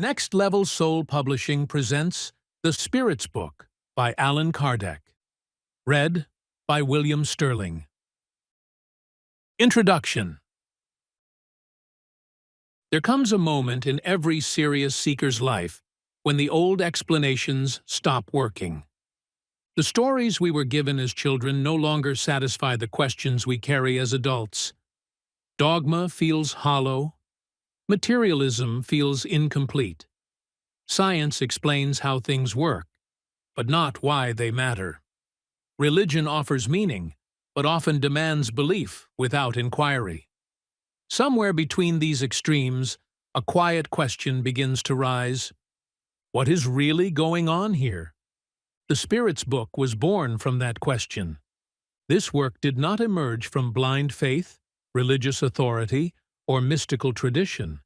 Next Level Soul Publishing presents The Spirit's Book by Allan Kardec. Read by William Sterling. Introduction. There comes a moment in every serious seeker's life when the old explanations stop working. The stories we were given as children no longer satisfy the questions we carry as adults. Dogma feels hollow. Materialism feels incomplete. Science explains how things work, but not why they matter. Religion offers meaning, but often demands belief without inquiry. Somewhere between these extremes, a quiet question begins to rise. What is really going on here? The Spirit's Book was born from that question. This work did not emerge from blind faith, religious authority, or mystical tradition.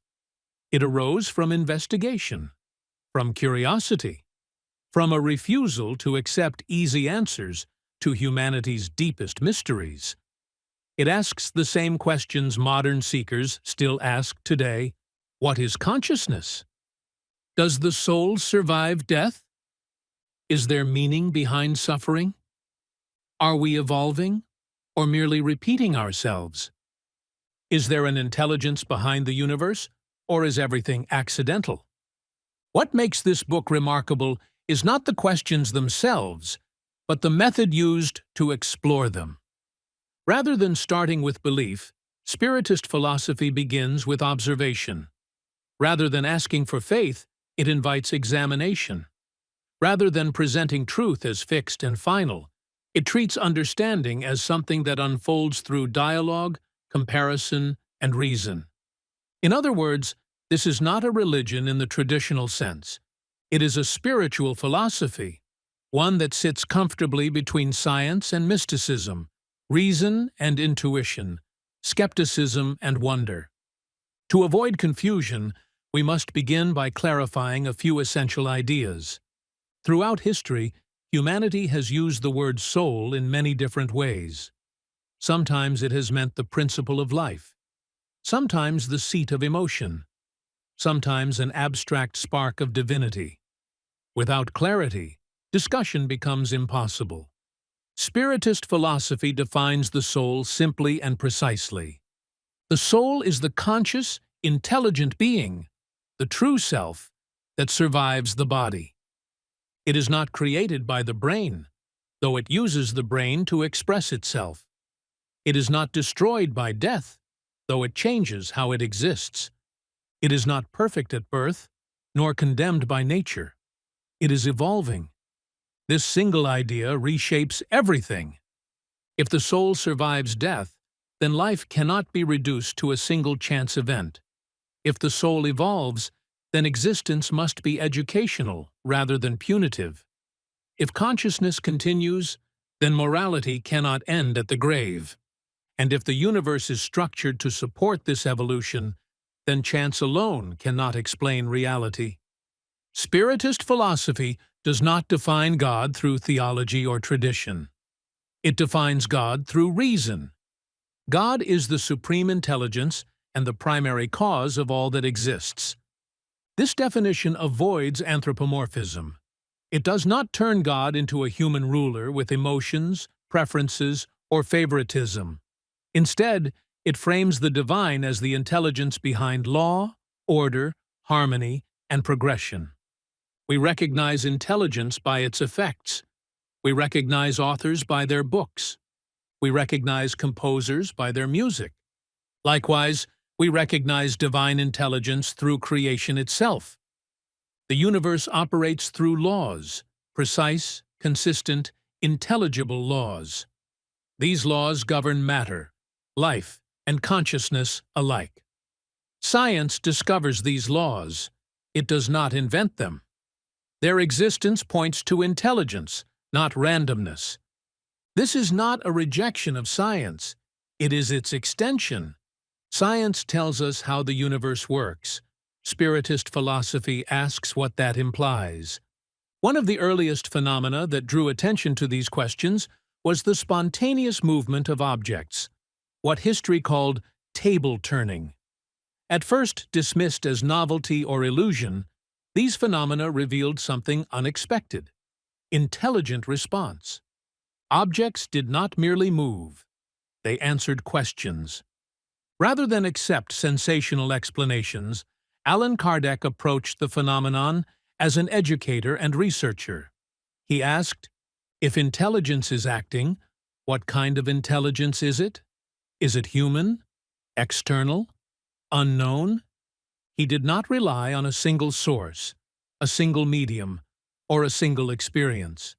It arose from investigation, from curiosity, from a refusal to accept easy answers to humanity's deepest mysteries. It asks the same questions modern seekers still ask today. What is consciousness? Does the soul survive death? Is there meaning behind suffering? Are we evolving, or merely repeating ourselves? Is there an intelligence behind the universe, or is everything accidental? What makes this book remarkable is not the questions themselves, but the method used to explore them. Rather than starting with belief, Spiritist philosophy begins with observation. Rather than asking for faith, it invites examination. Rather than presenting truth as fixed and final, it treats understanding as something that unfolds through dialogue, comparison, and reason. In other words, this is not a religion in the traditional sense. It is a spiritual philosophy, one that sits comfortably between science and mysticism, reason and intuition, skepticism and wonder. To avoid confusion, we must begin by clarifying a few essential ideas. Throughout history, humanity has used the word soul in many different ways. Sometimes it has meant the principle of life, sometimes the seat of emotion, sometimes an abstract spark of divinity. Without clarity, discussion becomes impossible. Spiritist philosophy defines the soul simply and precisely. The soul is the conscious, intelligent being, the true self, that survives the body. It is not created by the brain, though it uses the brain to express itself. It is not destroyed by death, though it changes how it exists. It is not perfect at birth, nor condemned by nature. It is evolving. This single idea reshapes everything. If the soul survives death, then life cannot be reduced to a single chance event. If the soul evolves, then existence must be educational rather than punitive. If consciousness continues, then morality cannot end at the grave. And if the universe is structured to support this evolution, then chance alone cannot explain reality. Spiritist philosophy does not define God through theology or tradition. It defines God through reason. God is the supreme intelligence and the primary cause of all that exists. This definition avoids anthropomorphism. It does not turn God into a human ruler with emotions, preferences, or favoritism. Instead, it frames the divine as the intelligence behind law, order, harmony, and progression. We recognize intelligence by its effects. We recognize authors by their books. We recognize composers by their music. Likewise, we recognize divine intelligence through creation itself. The universe operates through laws, precise, consistent, intelligible laws. These laws govern matter, life, and consciousness alike. Science discovers these laws. It does not invent them. Their existence points to intelligence, not randomness. This is not a rejection of science. It is its extension. Science tells us how the universe works. Spiritist philosophy asks what that implies. One of the earliest phenomena that drew attention to these questions was the spontaneous movement of objects, what history called table turning. At first dismissed as novelty or illusion, These phenomena revealed something unexpected: intelligent response. Objects did not merely move, they answered questions. Rather than accept sensational explanations, Allan Kardec approached the phenomenon as an educator and researcher. He asked, if intelligence is acting, what kind of intelligence is it? Is it human? External? Unknown? He did not rely on a single source, a single medium, or a single experience.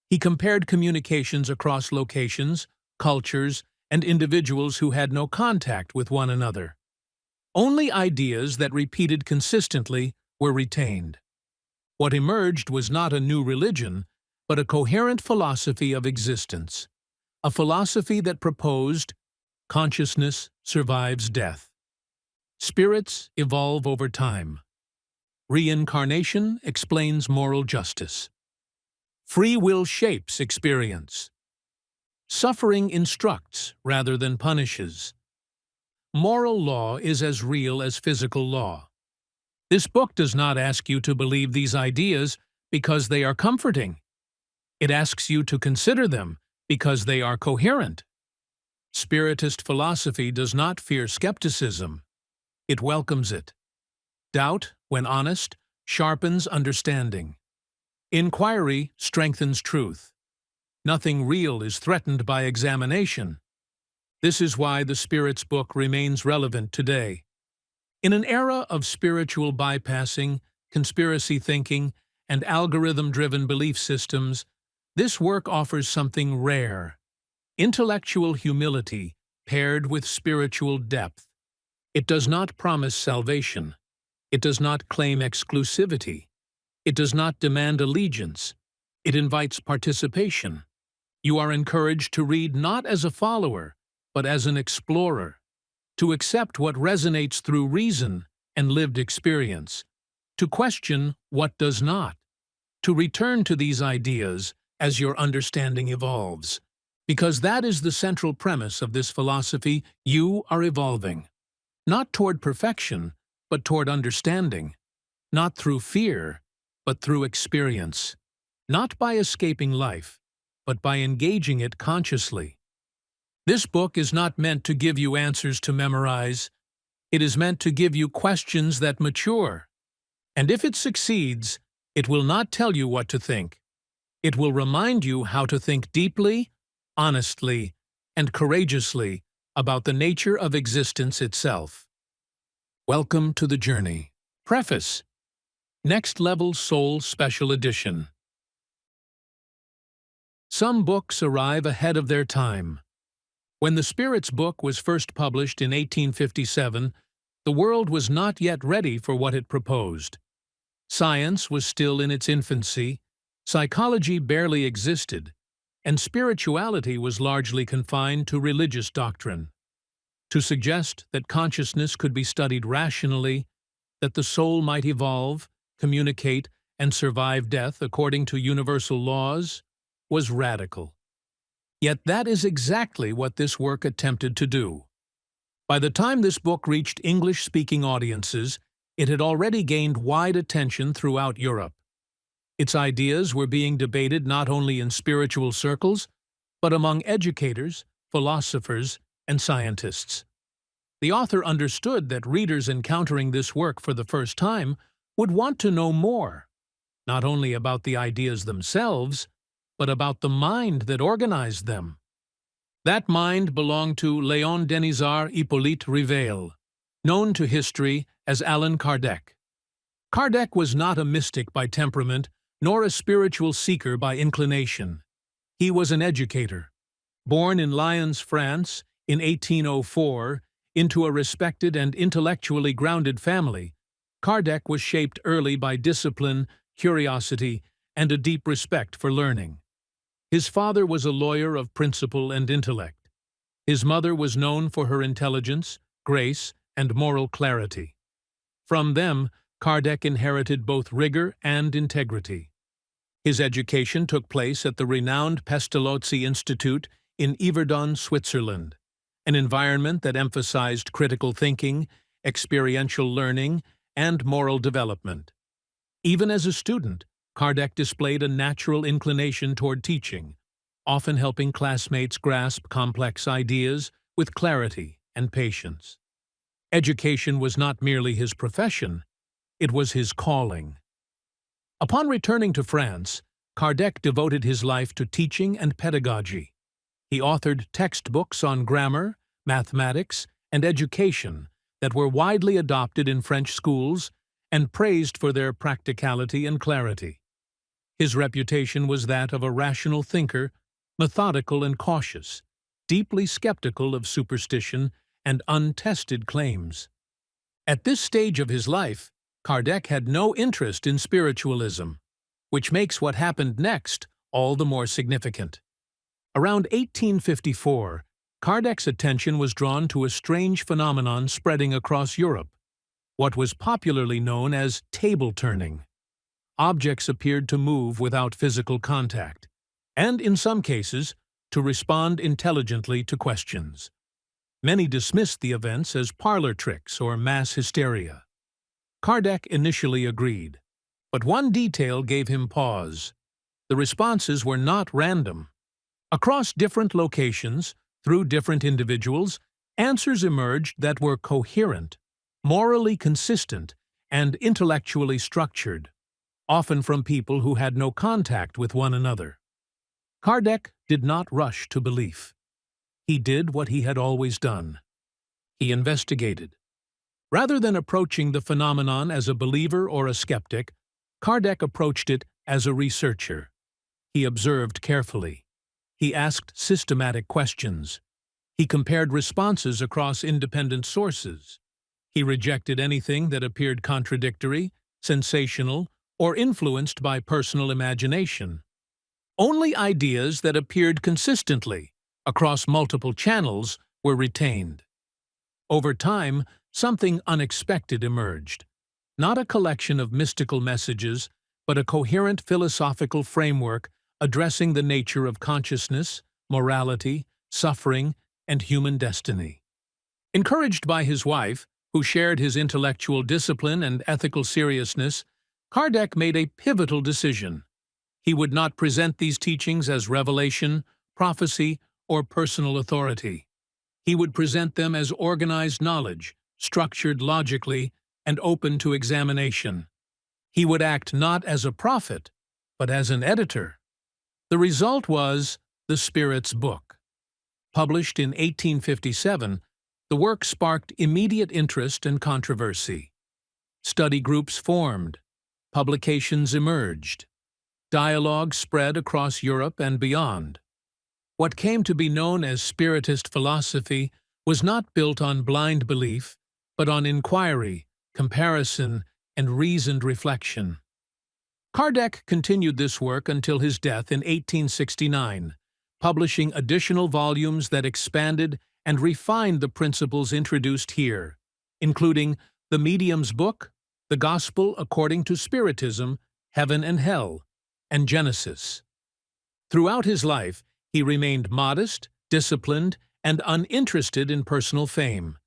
He compared communications across locations, cultures, and individuals who had no contact with one another. Only ideas that repeated consistently were retained. What emerged was not a new religion, but a coherent philosophy of existence, a philosophy that proposed consciousness survives death. Spirits evolve over time. Reincarnation explains moral justice. Free will shapes experience. Suffering instructs rather than punishes. Moral law is as real as physical law. This book does not ask you to believe these ideas because they are comforting. It asks you to consider them because they are coherent. Spiritist philosophy does not fear skepticism. It welcomes it. Doubt, when honest, sharpens understanding. Inquiry strengthens truth. Nothing real is threatened by examination. This is why the Spirit's book remains relevant today. In an era of spiritual bypassing, conspiracy thinking, and algorithm-driven belief systems, this work offers something rare: intellectual humility paired with spiritual depth. It does not promise salvation. It does not claim exclusivity. It does not demand allegiance. It invites participation. You are encouraged to read not as a follower, but as an explorer, to accept what resonates through reason and lived experience, to question what does not, to return to these ideas as your understanding evolves. Because that is the central premise of this philosophy: you are evolving. Not toward perfection, but toward understanding. Not through fear, but through experience. Not by escaping life, but by engaging it consciously. This book is not meant to give you answers to memorize. It is meant to give you questions that mature. And if it succeeds, it will not tell you what to think. It will remind you how to think deeply, honestly, and courageously about the nature of existence itself. Welcome to the journey. Preface. Next Level Soul Special Edition. Some books arrive ahead of their time. When the Spirit's book was first published in 1857, the world was not yet ready for what it proposed. Science was still in its infancy, psychology barely existed, and spirituality was largely confined to religious doctrine. To suggest that consciousness could be studied rationally, that the soul might evolve, communicate, and survive death according to universal laws, was radical. Yet that is exactly what this work attempted to do. By the time this book reached English-speaking audiences, it had already gained wide attention throughout Europe. Its ideas were being debated not only in spiritual circles, but among educators, philosophers, and scientists. The author understood that readers encountering this work for the first time would want to know more, not only about the ideas themselves, but about the mind that organized them. That mind belonged to Léon Denisard Hippolyte Rivail, known to history as Allan Kardec. Kardec was not a mystic by temperament, nor a spiritual seeker by inclination. He was an educator. Born in Lyons, France, in 1804, into a respected and intellectually grounded family, Kardec was shaped early by discipline, curiosity, and a deep respect for learning. His father was a lawyer of principle and intellect. His mother was known for her intelligence, grace, and moral clarity. From them, Kardec inherited both rigor and integrity. His education took place at the renowned Pestalozzi Institute in Yverdon, Switzerland, an environment that emphasized critical thinking, experiential learning, and moral development. Even as a student, Kardec displayed a natural inclination toward teaching, often helping classmates grasp complex ideas with clarity and patience. Education was not merely his profession, it was his calling. Upon returning to France, Kardec devoted his life to teaching and pedagogy. He authored textbooks on grammar, mathematics, and education that were widely adopted in French schools and praised for their practicality and clarity. His reputation was that of a rational thinker, methodical and cautious, deeply skeptical of superstition and untested claims. At this stage of his life, Kardec had no interest in spiritualism, which makes what happened next all the more significant. Around 1854, Kardec's attention was drawn to a strange phenomenon spreading across Europe, what was popularly known as table turning. Objects appeared to move without physical contact, and in some cases, to respond intelligently to questions. Many dismissed the events as parlor tricks or mass hysteria. Kardec initially agreed, but one detail gave him pause. The responses were not random. Across different locations, through different individuals, answers emerged that were coherent, morally consistent, and intellectually structured, often from people who had no contact with one another. Kardec did not rush to belief. He did what he had always done. He investigated. Rather than approaching the phenomenon as a believer or a skeptic, Kardec approached it as a researcher. He observed carefully. He asked systematic questions. He compared responses across independent sources. He rejected anything that appeared contradictory, sensational, or influenced by personal imagination. Only ideas that appeared consistently across multiple channels were retained. Over time, something unexpected emerged. Not a collection of mystical messages, but a coherent philosophical framework addressing the nature of consciousness, morality, suffering, and human destiny. Encouraged by his wife, who shared his intellectual discipline and ethical seriousness, Kardec made a pivotal decision. He would not present these teachings as revelation, prophecy, or personal authority. He would present them as organized knowledge, structured logically, and open to examination. He would act not as a prophet, but as an editor. The result was The Spirit's Book. Published in 1857, the work sparked immediate interest and controversy. Study groups formed. Publications emerged. Dialogue spread across Europe and beyond. What came to be known as Spiritist philosophy was not built on blind belief, but on inquiry, comparison, and reasoned reflection. Kardec continued this work until his death in 1869, publishing additional volumes that expanded and refined the principles introduced here, including The Medium's Book, The Gospel According to Spiritism, Heaven and Hell, and Genesis. Throughout his life, he remained modest, disciplined, and uninterested in personal fame.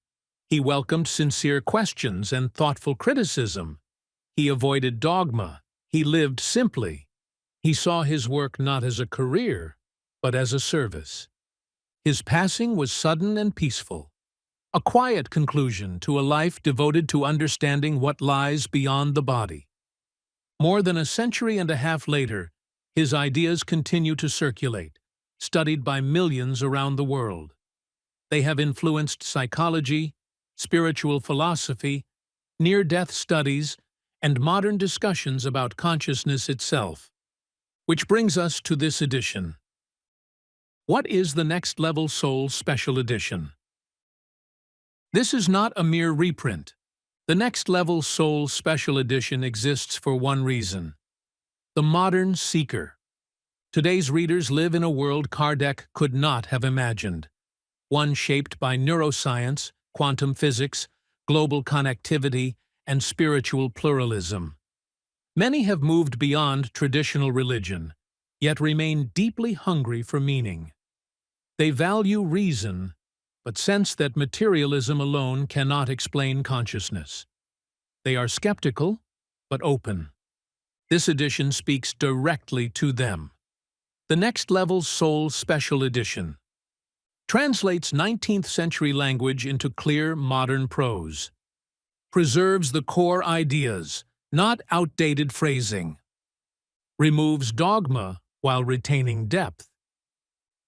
He welcomed sincere questions and thoughtful criticism. He avoided dogma. He lived simply. He saw his work not as a career, but as a service. His passing was sudden and peaceful, a quiet conclusion to a life devoted to understanding what lies beyond the body. More than a century and a half later, his ideas continue to circulate, studied by millions around the world. They have influenced psychology, spiritual philosophy, near-death studies, and modern discussions about consciousness itself. Which brings us to this edition. What is the Next Level Soul Special Edition? This is not a mere reprint. The Next Level Soul Special Edition exists for one reason: the modern seeker. Today's readers live in a world Kardec could not have imagined, one shaped by neuroscience, quantum physics, global connectivity, and spiritual pluralism. Many have moved beyond traditional religion, yet remain deeply hungry for meaning. They value reason, but sense that materialism alone cannot explain consciousness. They are skeptical, but open. This edition speaks directly to them. The Next Level Soul Special Edition translates 19th century language into clear modern prose, preserves the core ideas, not outdated phrasing, removes dogma while retaining depth,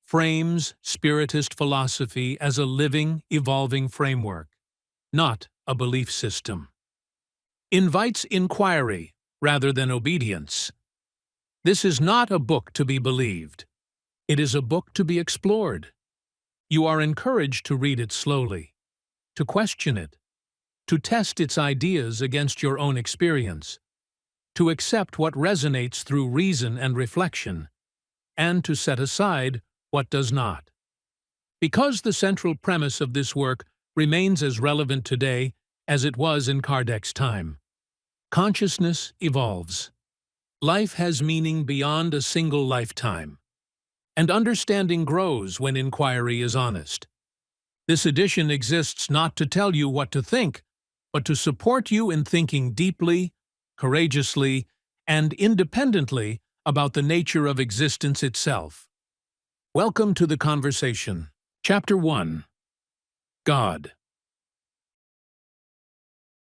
frames Spiritist philosophy as a living, evolving framework, not a belief system, invites inquiry rather than obedience. This is not a book to be believed. It is a book to be explored. You are encouraged to read it slowly, to question it, to test its ideas against your own experience, to accept what resonates through reason and reflection, and to set aside what does not. Because the central premise of this work remains as relevant today as it was in Kardec's time. Consciousness evolves. Life has meaning beyond a single lifetime. And understanding grows when inquiry is honest. This edition exists not to tell you what to think, but to support you in thinking deeply, courageously, and independently about the nature of existence itself. Welcome to the conversation. Chapter 1. God.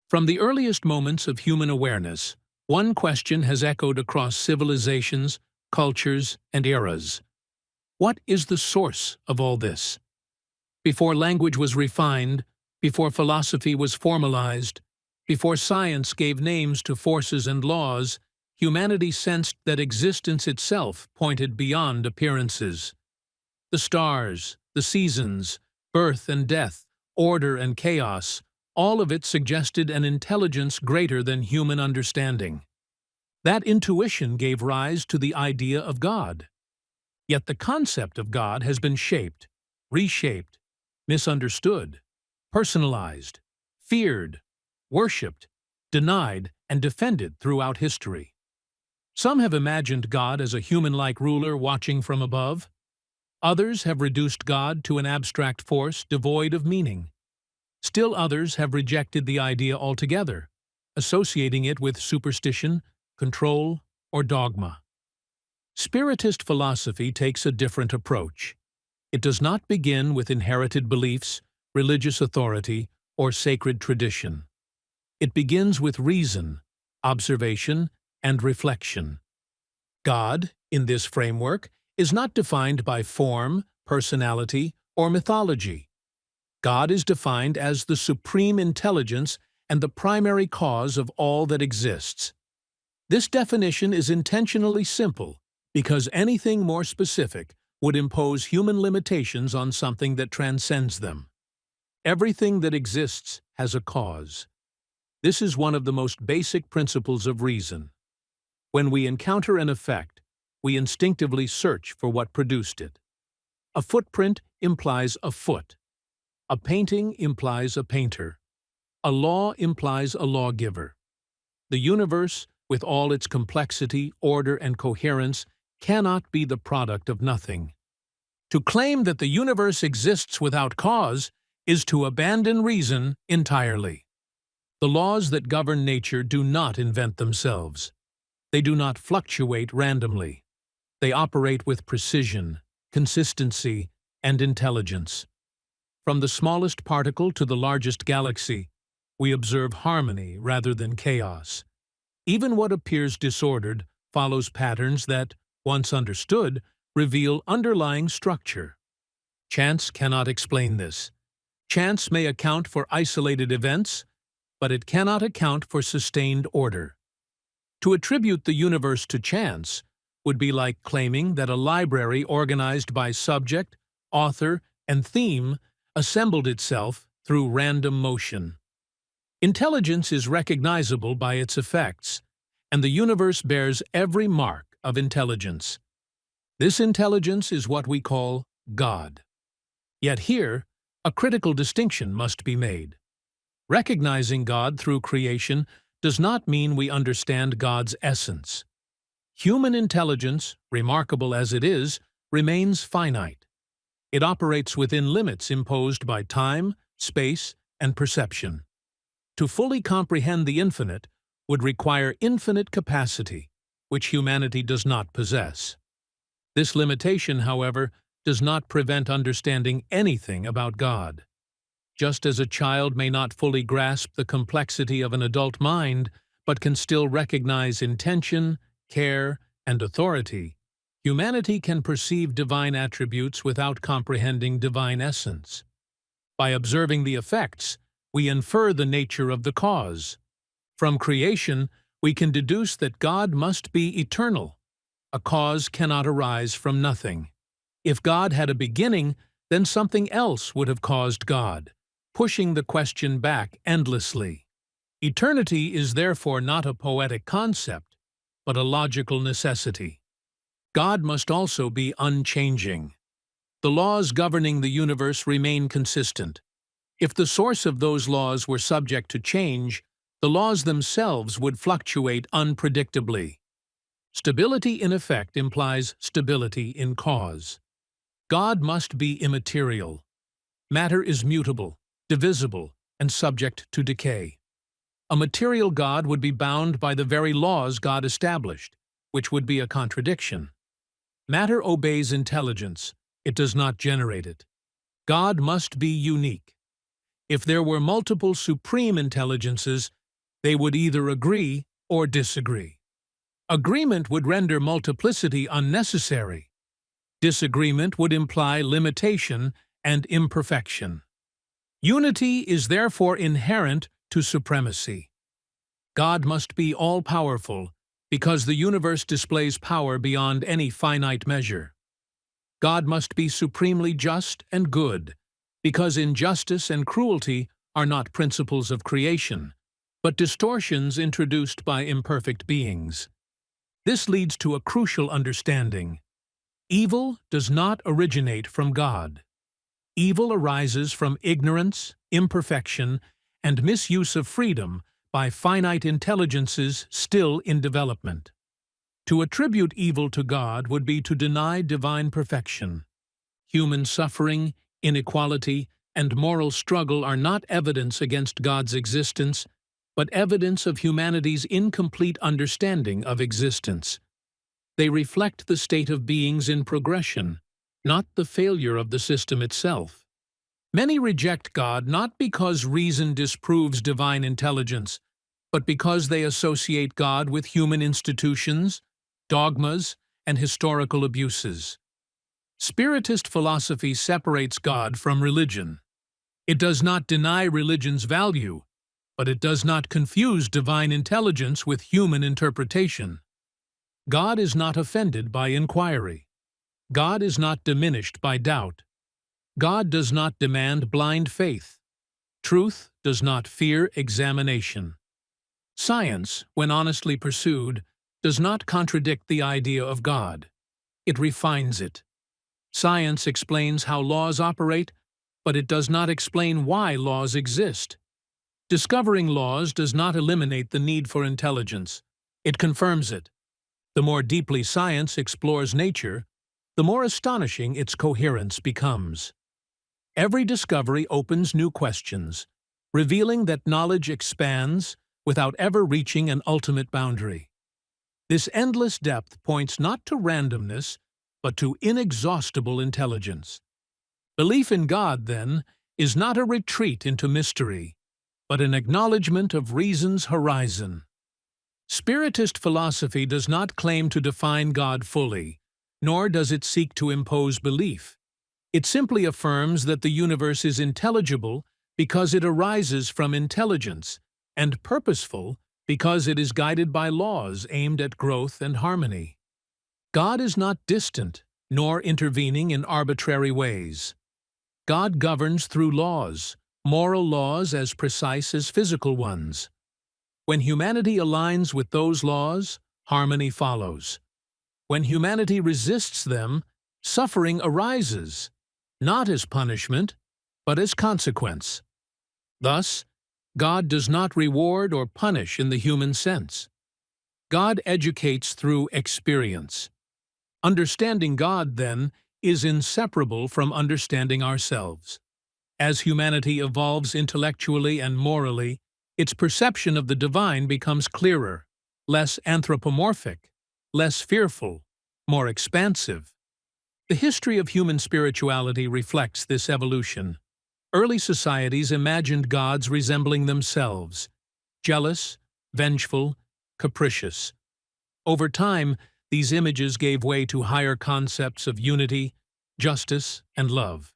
From the earliest moments of human awareness, one question has echoed across civilizations, cultures, and eras. What is the source of all this? Before language was refined, before philosophy was formalized, before science gave names to forces and laws, humanity sensed that existence itself pointed beyond appearances. The stars, the seasons, birth and death, order and chaos, all of it suggested an intelligence greater than human understanding. That intuition gave rise to the idea of God. Yet the concept of God has been shaped, reshaped, misunderstood, personalized, feared, worshipped, denied, and defended throughout history. Some have imagined God as a human-like ruler watching from above. Others have reduced God to an abstract force devoid of meaning. Still others have rejected the idea altogether, associating it with superstition, control, or dogma. Spiritist philosophy takes a different approach. It does not begin with inherited beliefs, religious authority, or sacred tradition. It begins with reason, observation, and reflection. God, in this framework, is not defined by form, personality, or mythology. God is defined as the supreme intelligence and the primary cause of all that exists. This definition is intentionally simple, because anything more specific would impose human limitations on something that transcends them. Everything that exists has a cause. This is one of the most basic principles of reason. When we encounter an effect, we instinctively search for what produced it. A footprint implies a foot. A painting implies a painter. A law implies a lawgiver. The universe, with all its complexity, order, and coherence, cannot be the product of nothing. To claim that the universe exists without cause is to abandon reason entirely. The laws that govern nature do not invent themselves. They do not fluctuate randomly. They operate with precision, consistency, and intelligence. From the smallest particle to the largest galaxy, we observe harmony rather than chaos. Even what appears disordered follows patterns that, once understood, reveal underlying structure. Chance cannot explain this. Chance may account for isolated events, but it cannot account for sustained order. To attribute the universe to chance would be like claiming that a library organized by subject, author, and theme assembled itself through random motion. Intelligence is recognizable by its effects, and the universe bears every mark of intelligence. This intelligence is what we call God. Yet here, a critical distinction must be made. Recognizing God through creation does not mean we understand God's essence. Human intelligence, remarkable as it is, remains finite. It operates within limits imposed by time, space, and perception. To fully comprehend the infinite would require infinite capacity, which humanity does not possess. This limitation, however, does not prevent understanding anything about God. Just as a child may not fully grasp the complexity of an adult mind, but can still recognize intention, care, and authority, humanity can perceive divine attributes without comprehending divine essence. By observing the effects, we infer the nature of the cause. From creation, we can deduce that God must be eternal. A cause cannot arise from nothing. If God had a beginning, then something else would have caused God, pushing the question back endlessly. Eternity is therefore not a poetic concept, but a logical necessity. God must also be unchanging. The laws governing the universe remain consistent. If the source of those laws were subject to change, the laws themselves would fluctuate unpredictably. Stability in effect implies stability in cause. God must be immaterial. Matter is mutable, divisible, and subject to decay. A material God would be bound by the very laws God established, which would be a contradiction. Matter obeys intelligence. It does not generate it. God must be unique. If there were multiple supreme intelligences, they would either agree or disagree. Agreement would render multiplicity unnecessary. Disagreement would imply limitation and imperfection. Unity is therefore inherent to supremacy. God must be all-powerful because the universe displays power beyond any finite measure. God must be supremely just and good because injustice and cruelty are not principles of creation, but distortions introduced by imperfect beings. This leads to a crucial understanding. Evil does not originate from God. Evil arises from ignorance, imperfection, and misuse of freedom by finite intelligences still in development. To attribute evil to God would be to deny divine perfection. Human suffering, inequality, and moral struggle are not evidence against God's existence, but evidence of humanity's incomplete understanding of existence. They reflect the state of beings in progression, not the failure of the system itself. Many reject God not because reason disproves divine intelligence, but because they associate God with human institutions, dogmas, and historical abuses. Spiritist philosophy separates God from religion. It does not deny religion's value, but it does not confuse divine intelligence with human interpretation. God is not offended by inquiry. God is not diminished by doubt. God does not demand blind faith. Truth does not fear examination. Science, when honestly pursued, does not contradict the idea of God. It refines it. Science explains how laws operate, but it does not explain why laws exist. Discovering laws does not eliminate the need for intelligence. It confirms it. The more deeply science explores nature, the more astonishing its coherence becomes. Every discovery opens new questions, revealing that knowledge expands without ever reaching an ultimate boundary. This endless depth points not to randomness, but to inexhaustible intelligence. Belief in God, then, is not a retreat into mystery, but an acknowledgement of reason's horizon. Spiritist philosophy does not claim to define God fully, nor does it seek to impose belief. It simply affirms that the universe is intelligible because it arises from intelligence, and purposeful because it is guided by laws aimed at growth and harmony. God is not distant, nor intervening in arbitrary ways. God governs through laws, moral laws as precise as physical ones. When humanity aligns with those laws, harmony follows. When humanity resists them, suffering arises, not as punishment, but as consequence. Thus, God does not reward or punish in the human sense. God educates through experience. Understanding God, then, is inseparable from understanding ourselves. As humanity evolves intellectually and morally, its perception of the divine becomes clearer, less anthropomorphic, less fearful, more expansive. The history of human spirituality reflects this evolution. Early societies imagined gods resembling themselves, jealous, vengeful, capricious. Over time, these images gave way to higher concepts of unity, justice, and love.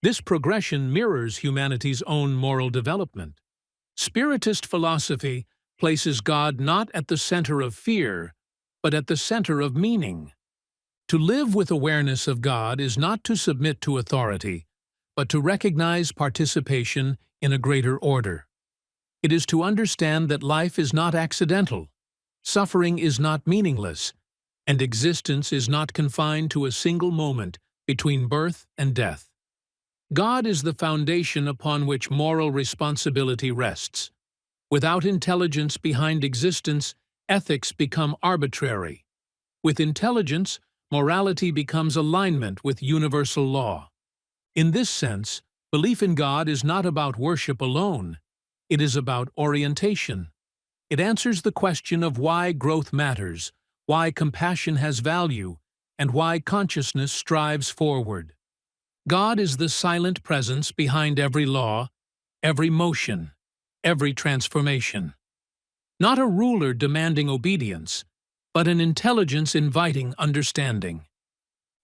This progression mirrors humanity's own moral development. Spiritist philosophy places God not at the center of fear, but at the center of meaning. To live with awareness of God is not to submit to authority, but to recognize participation in a greater order. It is to understand that life is not accidental, suffering is not meaningless, and existence is not confined to a single moment between birth and death. God is the foundation upon which moral responsibility rests. Without intelligence behind existence, ethics become arbitrary. With intelligence, morality becomes alignment with universal law. In this sense, belief in God is not about worship alone. It is about orientation. It answers the question of why growth matters, why compassion has value, and why consciousness strives forward. God is the silent presence behind every law, every motion, every transformation. Not a ruler demanding obedience, but an intelligence inviting understanding.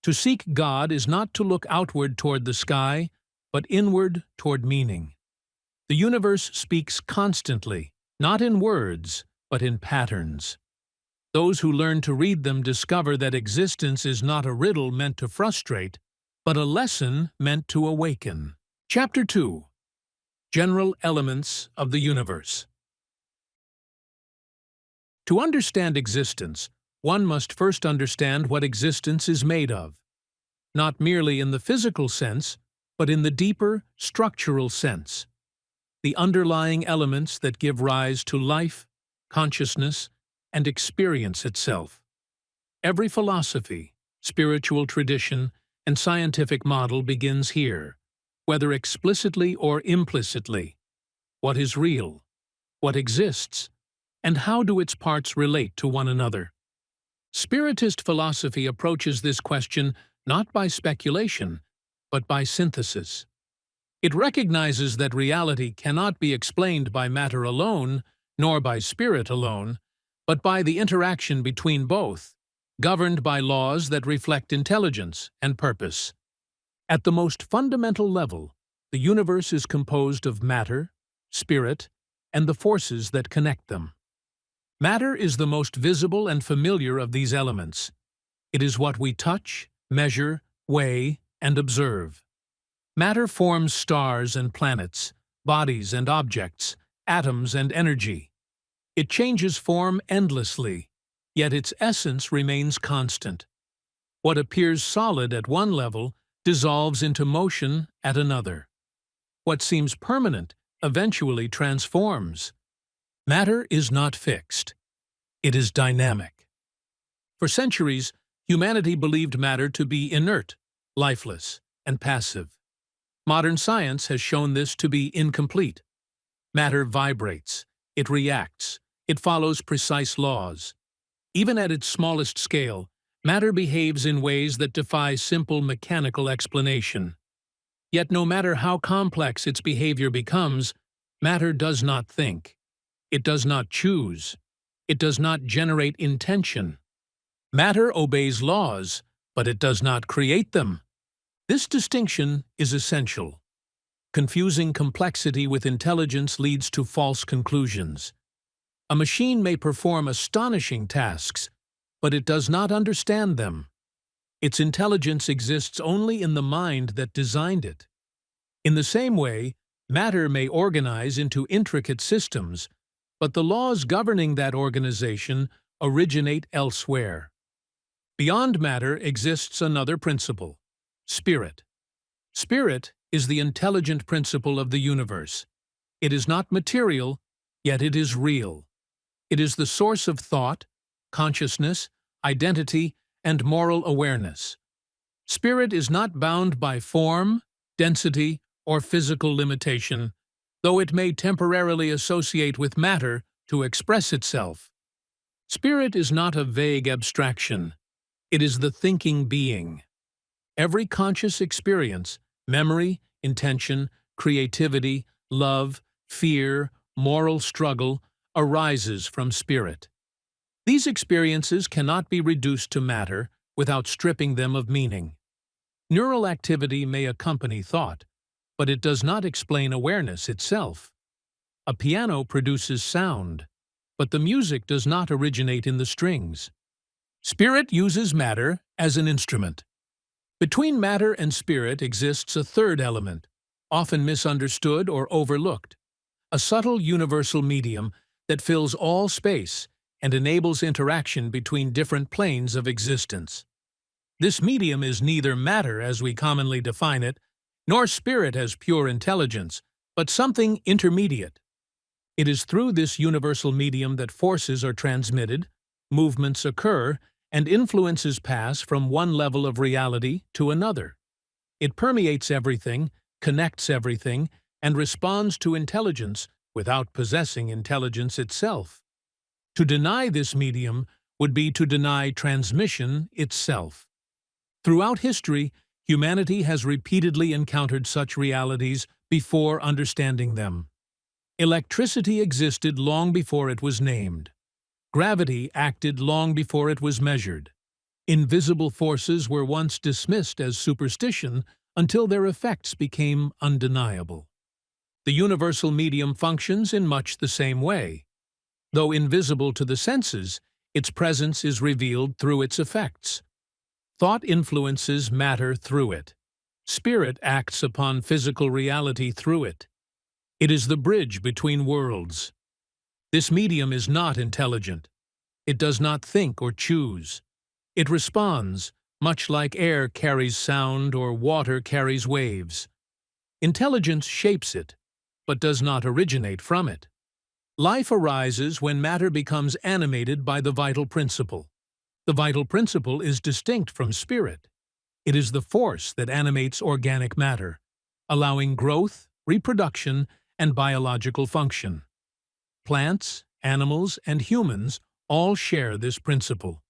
To seek God is not to look outward toward the sky, but inward toward meaning. The universe speaks constantly, not in words, but in patterns. Those who learn to read them discover that existence is not a riddle meant to frustrate, but a lesson meant to awaken. Chapter 2. General Elements of the Universe. To understand existence, one must first understand what existence is made of. Not merely in the physical sense, but in the deeper, structural sense. The underlying elements that give rise to life, consciousness, and experience itself. Every philosophy, spiritual tradition, and scientific model begins here, whether explicitly or implicitly. What is real? What exists? And how do its parts relate to one another? Spiritist philosophy approaches this question not by speculation, but by synthesis. It recognizes that reality cannot be explained by matter alone, nor by spirit alone, but by the interaction between both, governed by laws that reflect intelligence and purpose. At the most fundamental level, the universe is composed of matter, spirit, and the forces that connect them. Matter is the most visible and familiar of these elements. It is what we touch, measure, weigh, and observe. Matter forms stars and planets, bodies and objects, atoms and energy. It changes form endlessly, yet its essence remains constant. What appears solid at one level dissolves into motion at another. What seems permanent eventually transforms. Matter is not fixed. It is dynamic. For centuries, humanity believed matter to be inert, lifeless, and passive. Modern science has shown this to be incomplete. Matter vibrates, it reacts, it follows precise laws. Even at its smallest scale, matter behaves in ways that defy simple mechanical explanation. Yet no matter how complex its behavior becomes, matter does not think. It does not choose. It does not generate intention. Matter obeys laws, but it does not create them. This distinction is essential. Confusing complexity with intelligence leads to false conclusions. A machine may perform astonishing tasks, but it does not understand them. Its intelligence exists only in the mind that designed it. In the same way, matter may organize into intricate systems, but the laws governing that organization originate elsewhere. Beyond matter exists another principle: spirit. Spirit is the intelligent principle of the universe. It is not material, yet it is real. It is the source of thought, consciousness, identity, and moral awareness. Spirit is not bound by form, density, or physical limitation, though it may temporarily associate with matter to express itself. Spirit is not a vague abstraction. It is the thinking being. Every conscious experience, memory, intention, creativity, love, fear, moral struggle, arises from spirit. These experiences cannot be reduced to matter without stripping them of meaning. Neural activity may accompany thought, but it does not explain awareness itself. A piano produces sound, but the music does not originate in the strings. Spirit uses matter as an instrument. Between matter and spirit exists a third element, often misunderstood or overlooked, a subtle universal medium that fills all space and enables interaction between different planes of existence. This medium is neither matter as we commonly define it, nor spirit as pure intelligence, but something intermediate. It is through this universal medium that forces are transmitted, movements occur, and influences pass from one level of reality to another. It permeates everything, connects everything, and responds to intelligence without possessing intelligence itself. To deny this medium would be to deny transmission itself. Throughout history, humanity has repeatedly encountered such realities before understanding them. Electricity existed long before it was named. Gravity acted long before it was measured. Invisible forces were once dismissed as superstition until their effects became undeniable. The universal medium functions in much the same way. Though invisible to the senses, its presence is revealed through its effects. Thought influences matter through it. Spirit acts upon physical reality through it. It is the bridge between worlds. This medium is not intelligent. It does not think or choose. It responds, much like air carries sound or water carries waves. Intelligence shapes it, but does not originate from it. Life arises when matter becomes animated by the vital principle. The vital principle is distinct from spirit. It is the force that animates organic matter, allowing growth, reproduction, and biological function. Plants, animals, and humans all share this principle.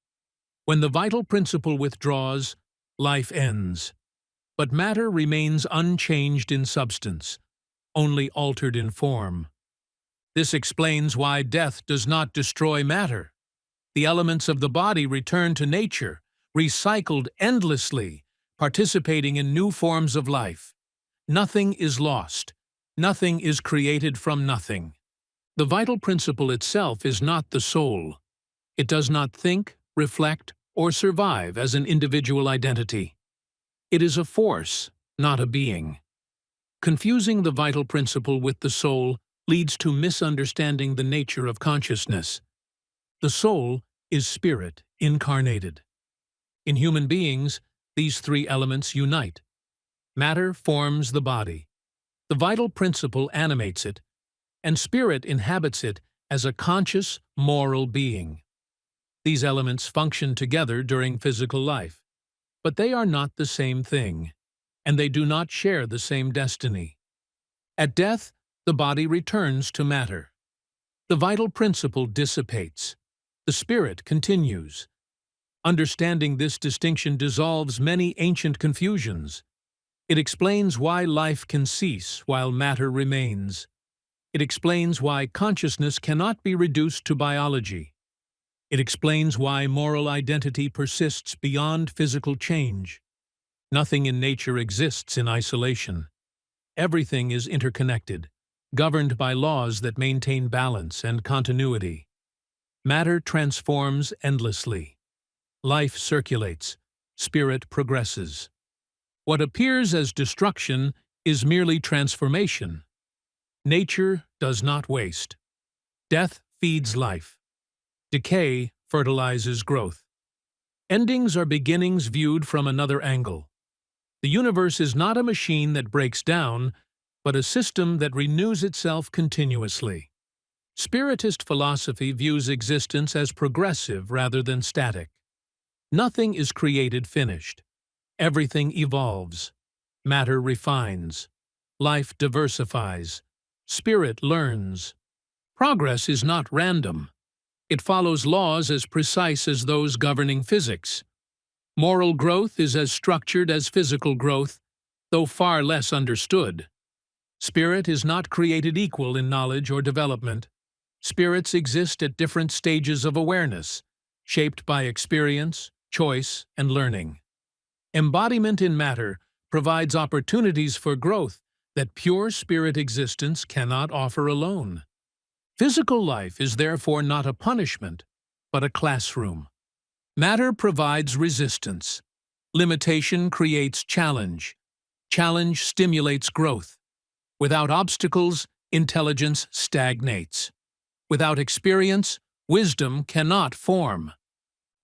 When the vital principle withdraws, life ends. But matter remains unchanged in substance, only altered in form. This explains why death does not destroy matter. The elements of the body return to nature, recycled endlessly, participating in new forms of life. Nothing is lost. Nothing is created from nothing. The vital principle itself is not the soul. It does not think, reflect, or survive as an individual identity. It is a force, not a being. Confusing the vital principle with the soul leads to misunderstanding the nature of consciousness. The soul is spirit incarnated. In human beings, these three elements unite. Matter forms the body. The vital principle animates it, and spirit inhabits it as a conscious, moral being. These elements function together during physical life, but they are not the same thing, and they do not share the same destiny. At death, the body returns to matter. The vital principle dissipates. The spirit continues. Understanding this distinction dissolves many ancient confusions. It explains why life can cease while matter remains. It explains why consciousness cannot be reduced to biology. It explains why moral identity persists beyond physical change. Nothing in nature exists in isolation. Everything is interconnected, governed by laws that maintain balance and continuity. Matter transforms endlessly. Life circulates. Spirit progresses. What appears as destruction is merely transformation. Nature does not waste. Death feeds life. Decay fertilizes growth. Endings are beginnings viewed from another angle. The universe is not a machine that breaks down, but a system that renews itself continuously. Spiritist philosophy views existence as progressive rather than static. Nothing is created finished. Everything evolves. Matter refines. Life diversifies. Spirit learns. Progress is not random. It follows laws as precise as those governing physics. Moral growth is as structured as physical growth, though far less understood. Spirit is not created equal in knowledge or development. Spirits exist at different stages of awareness, shaped by experience, choice, and learning. Embodiment in matter provides opportunities for growth that pure spirit existence cannot offer alone. Physical life is therefore not a punishment, but a classroom. Matter provides resistance. Limitation creates challenge. Challenge stimulates growth. Without obstacles, intelligence stagnates. Without experience, wisdom cannot form.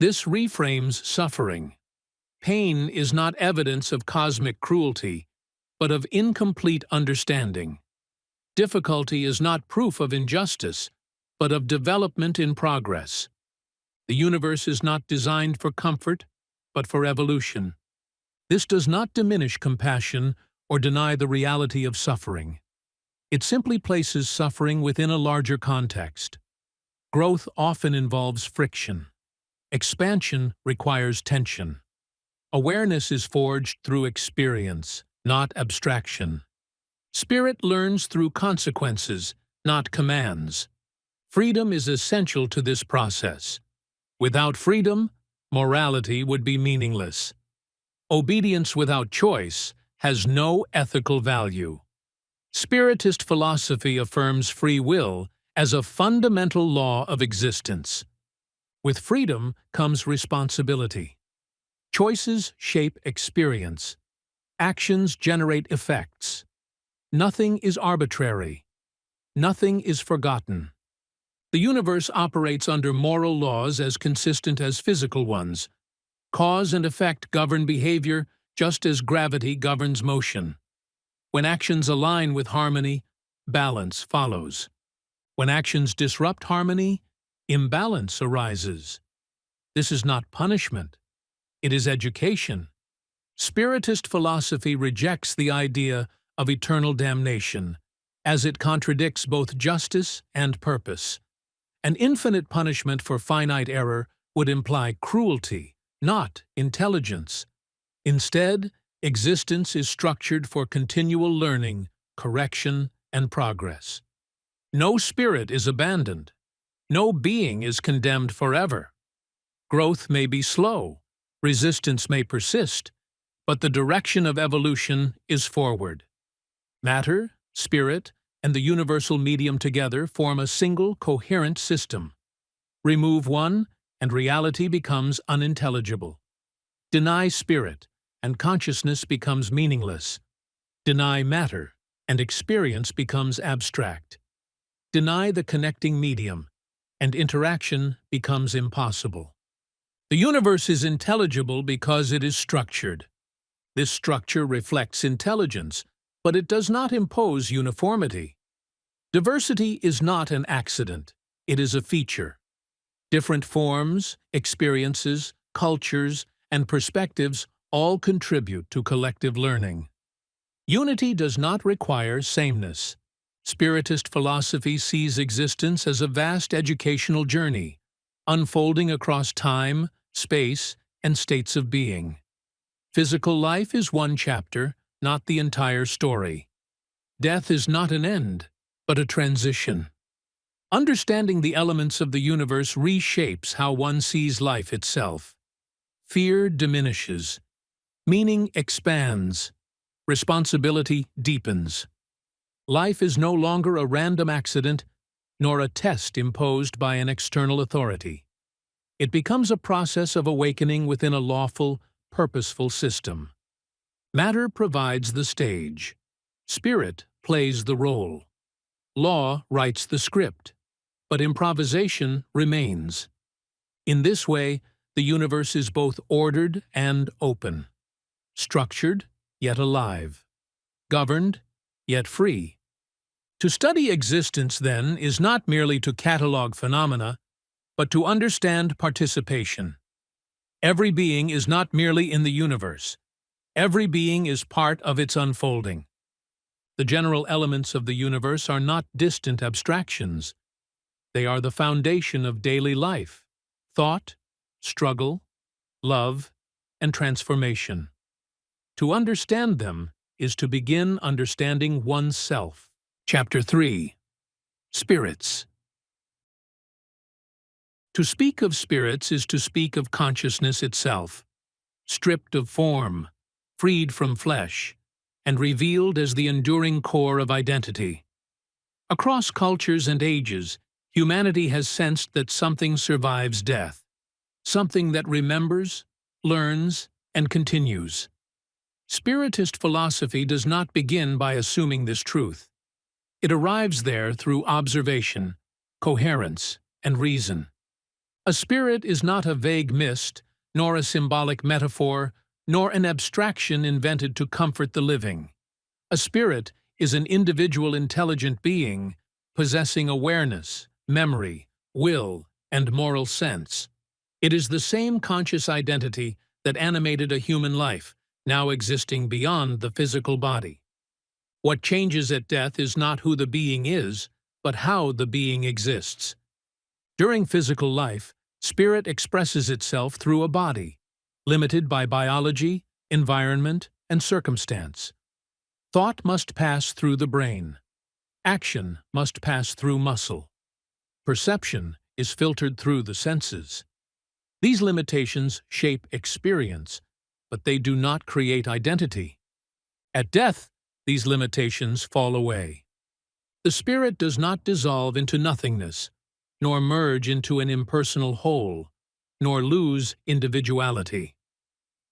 This reframes suffering. Pain is not evidence of cosmic cruelty, but of incomplete understanding. Difficulty is not proof of injustice, but of development in progress. The universe is not designed for comfort, but for evolution. This does not diminish compassion or deny the reality of suffering. It simply places suffering within a larger context. Growth often involves friction. Expansion requires tension. Awareness is forged through experience, not abstraction. Spirit learns through consequences, not commands. Freedom is essential to this process. Without freedom, morality would be meaningless. Obedience without choice has no ethical value. Spiritist philosophy affirms free will as a fundamental law of existence. With freedom comes responsibility. Choices shape experience. Actions generate effects. Nothing is arbitrary. Nothing is forgotten. The universe operates under moral laws as consistent as physical ones. Cause and effect govern behavior just as gravity governs motion. When actions align with harmony, balance follows. When actions disrupt harmony, imbalance arises. This is not punishment. It is education. Spiritist philosophy rejects the idea of eternal damnation, as it contradicts both justice and purpose. An infinite punishment for finite error would imply cruelty, not intelligence. Instead, existence is structured for continual learning, correction, and progress. No spirit is abandoned. No being is condemned forever. Growth may be slow, resistance may persist, but the direction of evolution is forward. Matter, spirit, and the universal medium together form a single, coherent system. Remove one, and reality becomes unintelligible. Deny spirit, and consciousness becomes meaningless. Deny matter, and experience becomes abstract. Deny the connecting medium, and interaction becomes impossible. The universe is intelligible because it is structured. This structure reflects intelligence, but it does not impose uniformity. Diversity is not an accident, it is a feature. Different forms, experiences, cultures, and perspectives all contribute to collective learning. Unity does not require sameness. Spiritist philosophy sees existence as a vast educational journey, unfolding across time, space, and states of being. Physical life is one chapter, not the entire story. Death is not an end, but a transition. Understanding the elements of the universe reshapes how one sees life itself. Fear diminishes. Meaning expands. Responsibility deepens. Life is no longer a random accident, nor a test imposed by an external authority. It becomes a process of awakening within a lawful, purposeful system. Matter provides the stage. Spirit plays the role. Law writes the script, but improvisation remains. In this way, the universe is both ordered and open, structured yet alive, governed yet free. To study existence, then, is not merely to catalog phenomena, but to understand participation. Every being is not merely in the universe. Every being is part of its unfolding. The general elements of the universe are not distant abstractions. They are the foundation of daily life, thought, struggle, love, and transformation. To understand them is to begin understanding oneself. Chapter 3. Spirits. To speak of spirits is to speak of consciousness itself, stripped of form, freed from flesh, and revealed as the enduring core of identity. Across cultures and ages, humanity has sensed that something survives death, something that remembers, learns, and continues. Spiritist philosophy does not begin by assuming this truth. It arrives there through observation, coherence, and reason. A spirit is not a vague mist, nor a symbolic metaphor, nor an abstraction invented to comfort the living. A spirit is an individual intelligent being, possessing awareness, memory, will, and moral sense. It is the same conscious identity that animated a human life, now existing beyond the physical body. What changes at death is not who the being is, but how the being exists. During physical life, spirit expresses itself through a body, limited by biology, environment, and circumstance. Thought must pass through the brain. Action must pass through muscle. Perception is filtered through the senses. These limitations shape experience, but they do not create identity. At death, these limitations fall away. The spirit does not dissolve into nothingness, nor merge into an impersonal whole, nor lose individuality.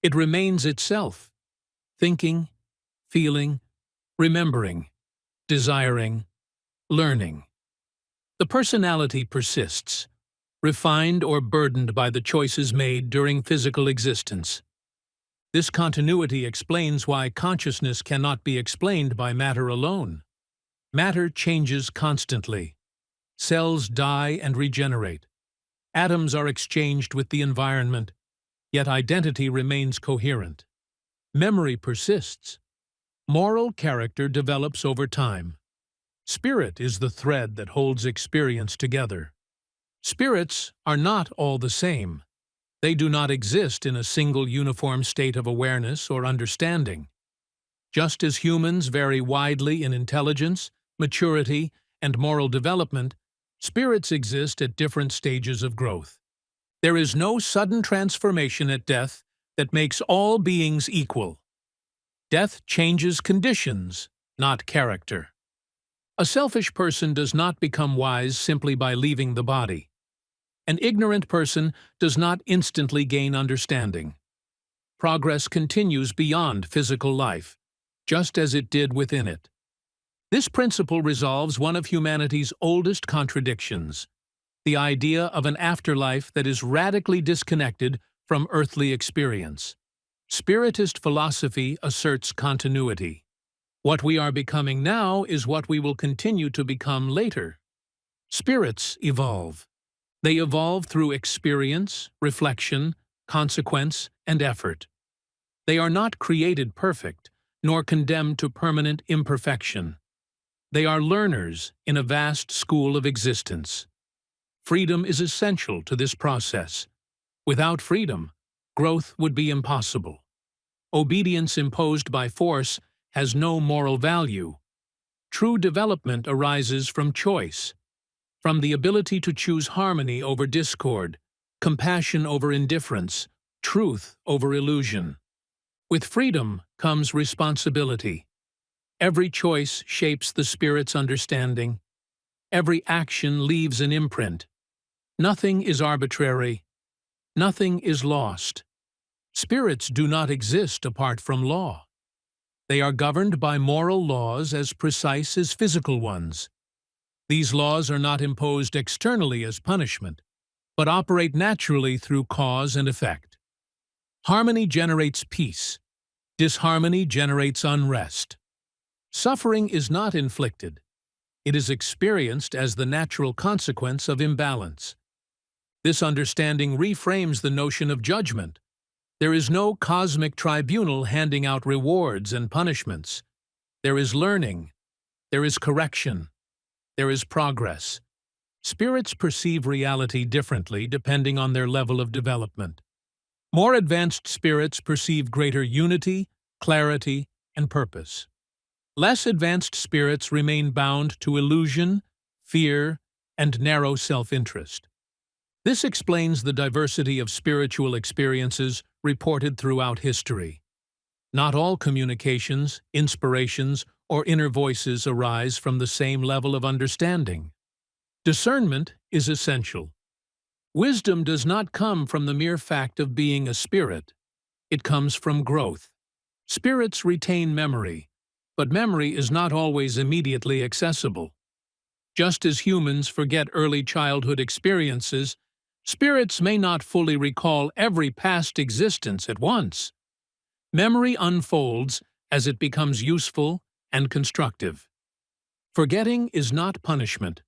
It remains itself, thinking, feeling, remembering, desiring, learning. The personality persists, refined or burdened by the choices made during physical existence. This continuity explains why consciousness cannot be explained by matter alone. Matter changes constantly. Cells die and regenerate. Atoms are exchanged with the environment, yet identity remains coherent. Memory persists. Moral character develops over time. Spirit is the thread that holds experience together. Spirits are not all the same. They do not exist in a single uniform state of awareness or understanding. Just as humans vary widely in intelligence, maturity, and moral development, spirits exist at different stages of growth. There is no sudden transformation at death that makes all beings equal. Death changes conditions, not character. A selfish person does not become wise simply by leaving the body. An ignorant person does not instantly gain understanding. Progress continues beyond physical life, just as it did within it. This principle resolves one of humanity's oldest contradictions, the idea of an afterlife that is radically disconnected from earthly experience. Spiritist philosophy asserts continuity. What we are becoming now is what we will continue to become later. Spirits evolve. They evolve through experience, reflection, consequence, and effort. They are not created perfect, nor condemned to permanent imperfection. They are learners in a vast school of existence. Freedom is essential to this process. Without freedom, growth would be impossible. Obedience imposed by force has no moral value. True development arises from choice, from the ability to choose harmony over discord, compassion over indifference, truth over illusion. With freedom comes responsibility. Every choice shapes the spirit's understanding. Every action leaves an imprint. Nothing is arbitrary. Nothing is lost. Spirits do not exist apart from law. They are governed by moral laws as precise as physical ones. These laws are not imposed externally as punishment, but operate naturally through cause and effect. Harmony generates peace. Disharmony generates unrest. Suffering is not inflicted. It is experienced as the natural consequence of imbalance. This understanding reframes the notion of judgment. There is no cosmic tribunal handing out rewards and punishments. There is learning. There is correction. There is progress. Spirits perceive reality differently depending on their level of development. More advanced spirits perceive greater unity, clarity, and purpose. Less advanced spirits remain bound to illusion, fear, and narrow self-interest. This explains the diversity of spiritual experiences reported throughout history. Not all communications, inspirations, or inner voices arise from the same level of understanding. Discernment is essential. Wisdom does not come from the mere fact of being a spirit. It comes from growth. Spirits retain memory, but memory is not always immediately accessible. Just as humans forget early childhood experiences, spirits may not fully recall every past existence at once. Memory unfolds as it becomes useful and constructive. Forgetting is not punishment.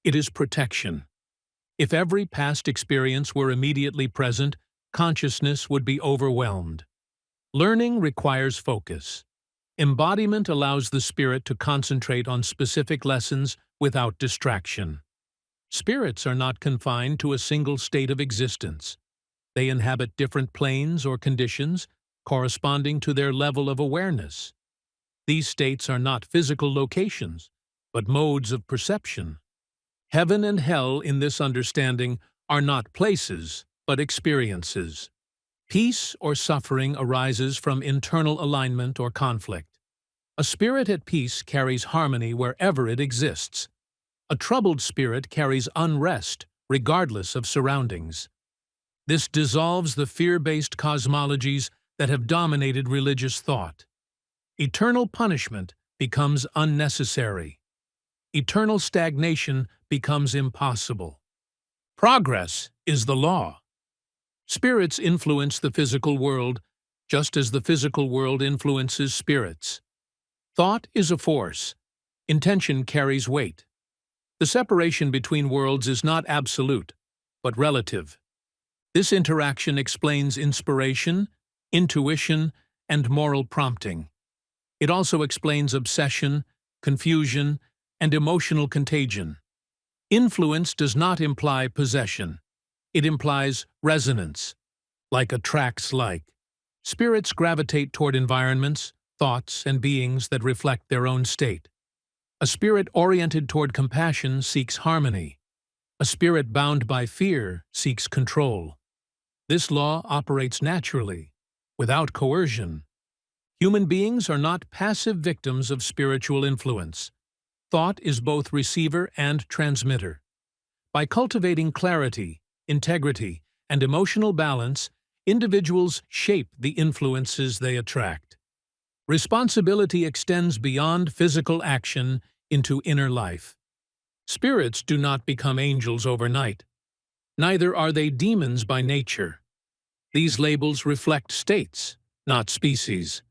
It is protection. If every past experience were immediately present, consciousness would be overwhelmed. Learning requires focus. Embodiment allows the spirit to concentrate on specific lessons without distraction. Spirits are not confined to a single state of existence. They inhabit different planes or conditions corresponding to their level of awareness. These states are not physical locations, but modes of perception. Heaven and hell, in this understanding, are not places, but experiences. Peace or suffering arises from internal alignment or conflict. A spirit at peace carries harmony wherever it exists. A troubled spirit carries unrest, regardless of surroundings. This dissolves the fear-based cosmologies that have dominated religious thought. Eternal punishment becomes unnecessary. Eternal stagnation becomes impossible. Progress is the law. Spirits influence the physical world, just as the physical world influences spirits. Thought is a force. Intention carries weight. The separation between worlds is not absolute, but relative. This interaction explains inspiration, intuition, and moral prompting. It also explains obsession, confusion, and emotional contagion. Influence does not imply possession. It implies resonance, like attracts like. Spirits gravitate toward environments, thoughts, and beings that reflect their own state. A spirit oriented toward compassion seeks harmony. A spirit bound by fear seeks control. This law operates naturally, without coercion. Human beings are not passive victims of spiritual influence. Thought is both receiver and transmitter. By cultivating clarity, integrity, and emotional balance, individuals shape the influences they attract. Responsibility extends beyond physical action into inner life. Spirits do not become angels overnight. Neither are they demons by nature. These labels reflect states, not species.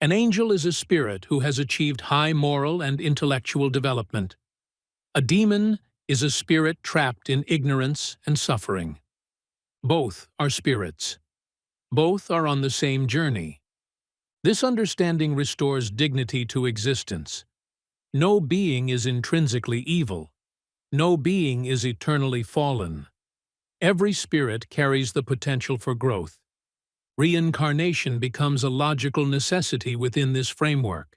An angel is a spirit who has achieved high moral and intellectual development. A demon is a spirit trapped in ignorance and suffering. Both are spirits. Both are on the same journey. This understanding restores dignity to existence. No being is intrinsically evil. No being is eternally fallen. Every spirit carries the potential for growth. Reincarnation becomes a logical necessity within this framework.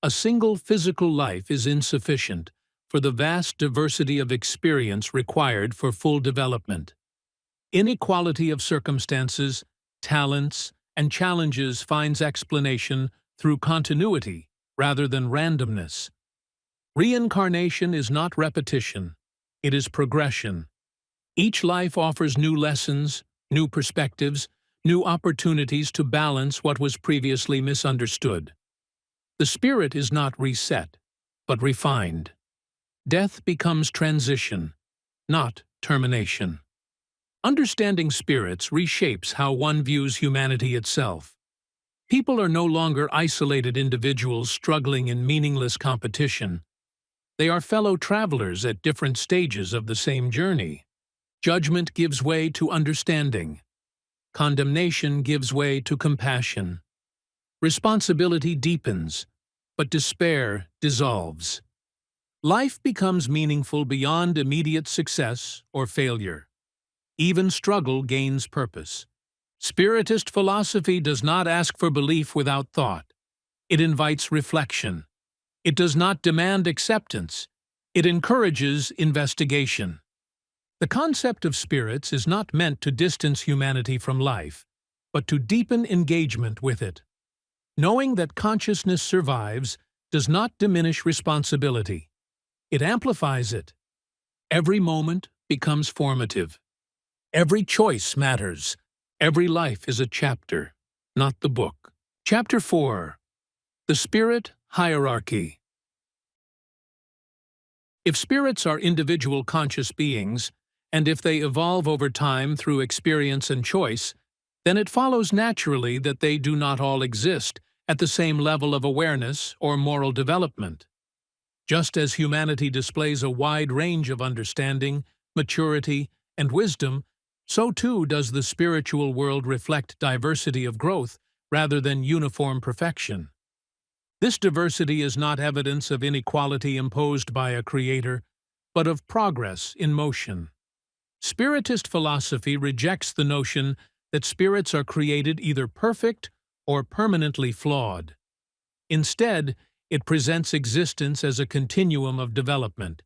A single physical life is insufficient for the vast diversity of experience required for full development. Inequality of circumstances, talents, and challenges finds explanation through continuity rather than randomness. Reincarnation is not repetition, it is progression. Each life offers new lessons, new perspectives, new opportunities to balance what was previously misunderstood. The spirit is not reset, but refined. Death becomes transition, not termination. Understanding spirits reshapes how one views humanity itself. People are no longer isolated individuals struggling in meaningless competition. They are fellow travelers at different stages of the same journey. Judgment gives way to understanding. Condemnation gives way to compassion. Responsibility deepens, but despair dissolves. Life becomes meaningful beyond immediate success or failure. Even struggle gains purpose. Spiritist philosophy does not ask for belief without thought. It invites reflection. It does not demand acceptance. It encourages investigation. The concept of spirits is not meant to distance humanity from life, but to deepen engagement with it. Knowing that consciousness survives does not diminish responsibility. It amplifies it. Every moment becomes formative. Every choice matters. Every life is a chapter, not the book. Chapter 4. The Spirit Hierarchy. If spirits are individual conscious beings, and if they evolve over time through experience and choice, then it follows naturally that they do not all exist at the same level of awareness or moral development. Just as humanity displays a wide range of understanding, maturity, and wisdom, so too does the spiritual world reflect diversity of growth rather than uniform perfection. This diversity is not evidence of inequality imposed by a creator, but of progress in motion. Spiritist philosophy rejects the notion that spirits are created either perfect or permanently flawed. Instead, it presents existence as a continuum of development,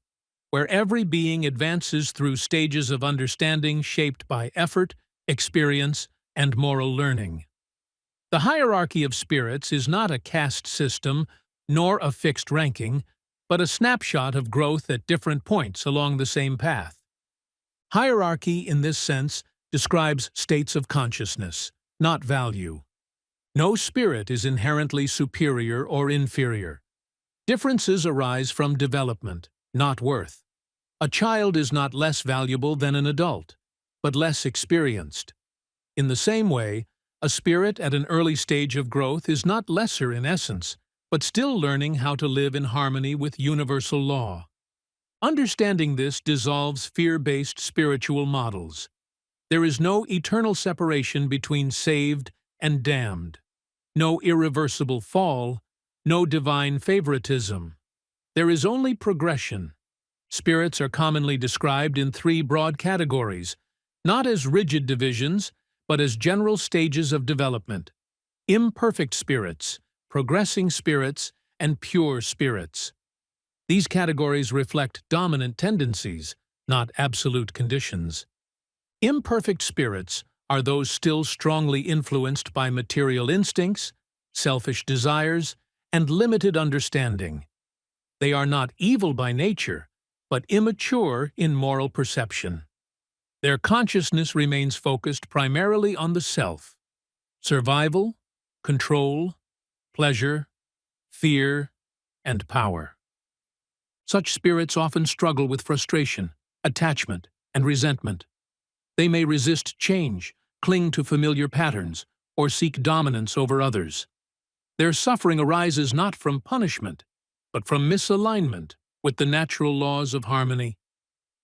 where every being advances through stages of understanding shaped by effort, experience, and moral learning. The hierarchy of spirits is not a caste system, nor a fixed ranking, but a snapshot of growth at different points along the same path. Hierarchy, in this sense, describes states of consciousness, not value. No spirit is inherently superior or inferior. Differences arise from development, not worth. A child is not less valuable than an adult, but less experienced. In the same way, a spirit at an early stage of growth is not lesser in essence, but still learning how to live in harmony with universal law. Understanding this dissolves fear-based spiritual models. There is no eternal separation between saved and damned, no irreversible fall, no divine favoritism. There is only progression. Spirits are commonly described in three broad categories, not as rigid divisions, but as general stages of development: imperfect spirits, progressing spirits, and pure spirits. These categories reflect dominant tendencies, not absolute conditions. Imperfect spirits are those still strongly influenced by material instincts, selfish desires, and limited understanding. They are not evil by nature, but immature in moral perception. Their consciousness remains focused primarily on the self: survival, control, pleasure, fear, and power. Such spirits often struggle with frustration, attachment, and resentment. They may resist change, cling to familiar patterns, or seek dominance over others. Their suffering arises not from punishment, but from misalignment with the natural laws of harmony.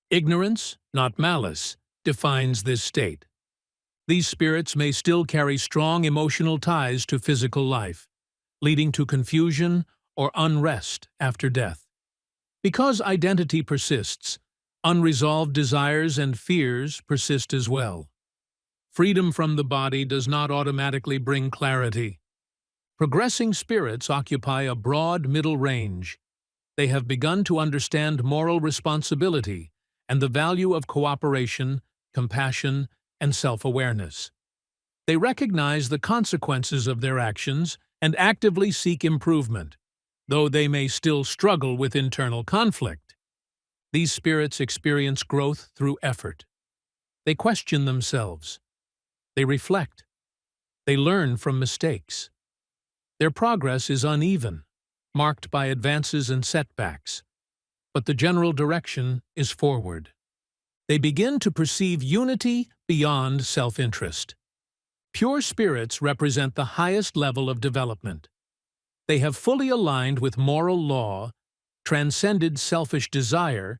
Ignorance, not malice, defines this state. These spirits may still carry strong emotional ties to physical life, leading to confusion or unrest after death. Because identity persists, unresolved desires and fears persist as well. Freedom from the body does not automatically bring clarity. Progressing spirits occupy a broad middle range. They have begun to understand moral responsibility and the value of cooperation, compassion, and self-awareness. They recognize the consequences of their actions and actively seek improvement, though they may still struggle with internal conflict. These spirits experience growth through effort. They question themselves. They reflect. They learn from mistakes. Their progress is uneven, marked by advances and setbacks, but the general direction is forward. They begin to perceive unity beyond self-interest. Pure spirits represent the highest level of development. They have fully aligned with moral law, transcended selfish desire,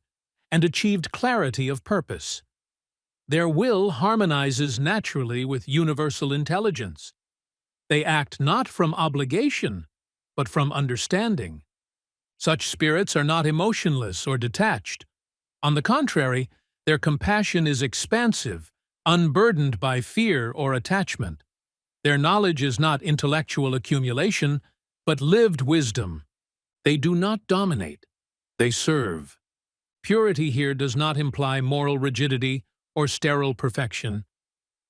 and achieved clarity of purpose. Their will harmonizes naturally with universal intelligence. They act not from obligation, but from understanding. Such spirits are not emotionless or detached. On the contrary, their compassion is expansive, unburdened by fear or attachment. Their knowledge is not intellectual accumulation, but lived wisdom. They do not dominate. They serve. Purity here does not imply moral rigidity or sterile perfection.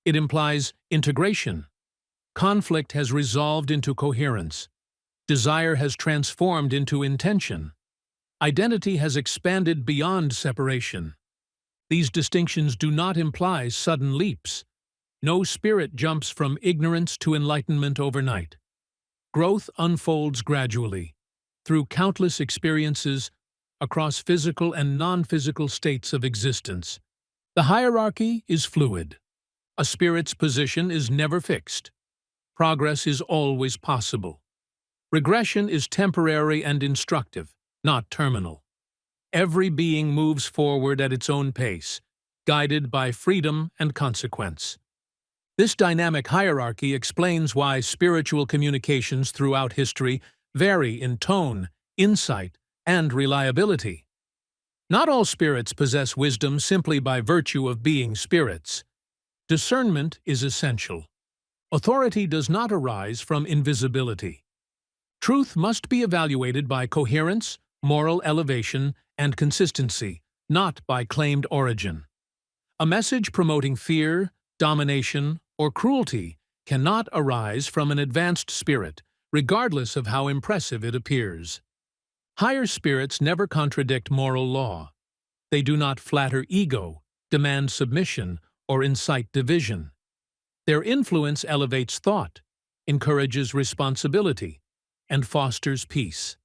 It implies integration. Conflict has resolved into coherence. Desire has transformed into intention. Identity has expanded beyond separation. These distinctions do not imply sudden leaps. No spirit jumps from ignorance to enlightenment overnight. Growth unfolds gradually, through countless experiences, across physical and non-physical states of existence. The hierarchy is fluid. A spirit's position is never fixed. Progress is always possible. Regression is temporary and instructive, not terminal. Every being moves forward at its own pace, guided by freedom and consequence. This dynamic hierarchy explains why spiritual communications throughout history vary in tone, insight, and reliability. Not all spirits possess wisdom simply by virtue of being spirits. Discernment is essential. Authority does not arise from invisibility. Truth must be evaluated by coherence, moral elevation, and consistency, not by claimed origin. A message promoting fear, domination, or cruelty cannot arise from an advanced spirit, regardless of how impressive it appears. Higher spirits never contradict moral law. They do not flatter ego, demand submission, or incite division. Their influence elevates thought, encourages responsibility, and fosters peace.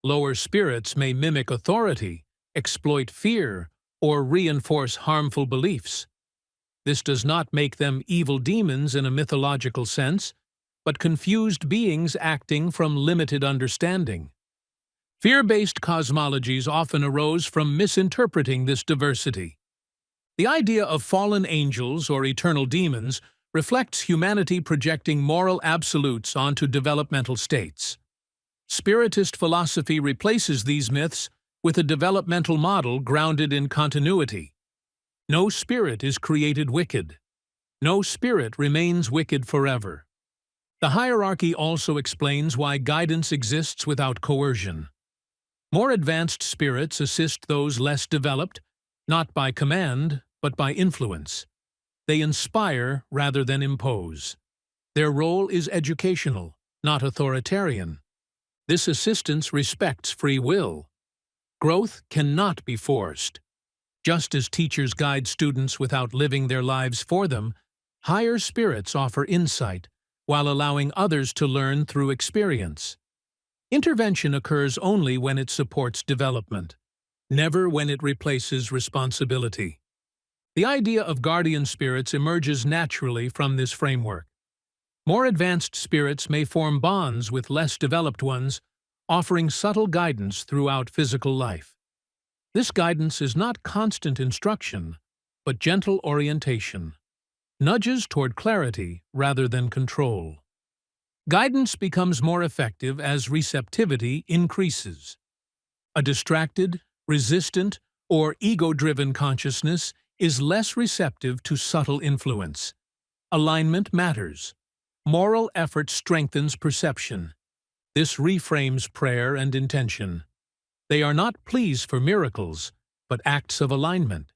Lower spirits may mimic authority, exploit fear, or reinforce harmful beliefs. This does not make them evil demons in a mythological sense, but confused beings acting from limited understanding. Fear-based cosmologies often arose from misinterpreting this diversity. The idea of fallen angels or eternal demons reflects humanity projecting moral absolutes onto developmental states. Spiritist philosophy replaces these myths with a developmental model grounded in continuity. No spirit is created wicked. No spirit remains wicked forever. The hierarchy also explains why guidance exists without coercion. More advanced spirits assist those less developed, not by command, but by influence. They inspire rather than impose. Their role is educational, not authoritarian. This assistance respects free will. Growth cannot be forced. Just as teachers guide students without living their lives for them, higher spirits offer insight while allowing others to learn through experience. Intervention occurs only when it supports development, never when it replaces responsibility. The idea of guardian spirits emerges naturally from this framework. More advanced spirits may form bonds with less developed ones, offering subtle guidance throughout physical life. This guidance is not constant instruction, but gentle orientation, nudges toward clarity rather than control. Guidance becomes more effective as receptivity increases. A distracted, resistant, or ego-driven consciousness is less receptive to subtle influence. Alignment matters. Moral effort strengthens perception. This reframes prayer and intention. They are not pleas for miracles, but acts of alignment.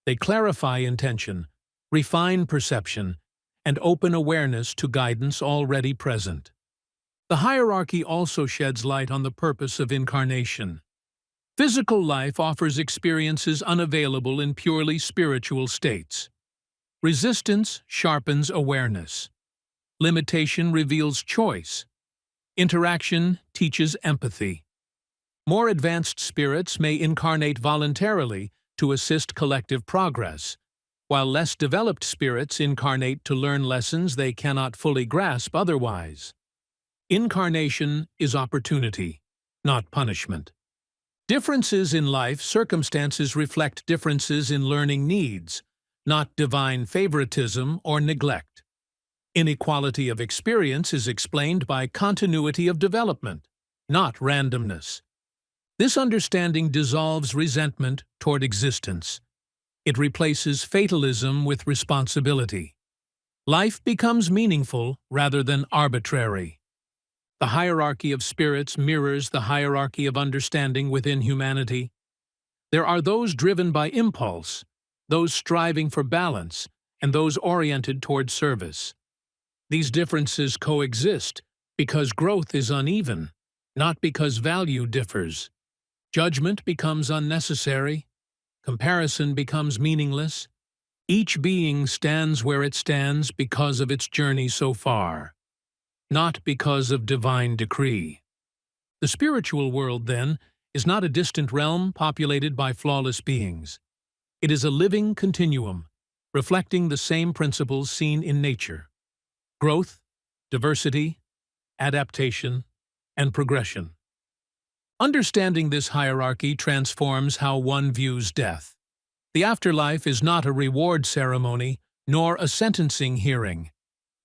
They clarify intention, refine perception, and open awareness to guidance already present. The hierarchy also sheds light on the purpose of incarnation. Physical life offers experiences unavailable in purely spiritual states. Resistance sharpens awareness. Limitation reveals choice. Interaction teaches empathy. More advanced spirits may incarnate voluntarily to assist collective progress, while less developed spirits incarnate to learn lessons they cannot fully grasp otherwise. Incarnation is opportunity, not punishment. Differences in life circumstances reflect differences in learning needs, not divine favoritism or neglect. Inequality of experience is explained by continuity of development, not randomness. This understanding dissolves resentment toward existence. It replaces fatalism with responsibility. Life becomes meaningful rather than arbitrary. The hierarchy of spirits mirrors the hierarchy of understanding within humanity. There are those driven by impulse, those striving for balance, and those oriented toward service. These differences coexist because growth is uneven, not because value differs. Judgment becomes unnecessary. Comparison becomes meaningless. Each being stands where it stands because of its journey so far, not because of divine decree. The spiritual world, then, is not a distant realm populated by flawless beings. It is a living continuum, reflecting the same principles seen in nature: growth, diversity, adaptation, and progression. Understanding this hierarchy transforms how one views death. The afterlife is not a reward ceremony, nor a sentencing hearing.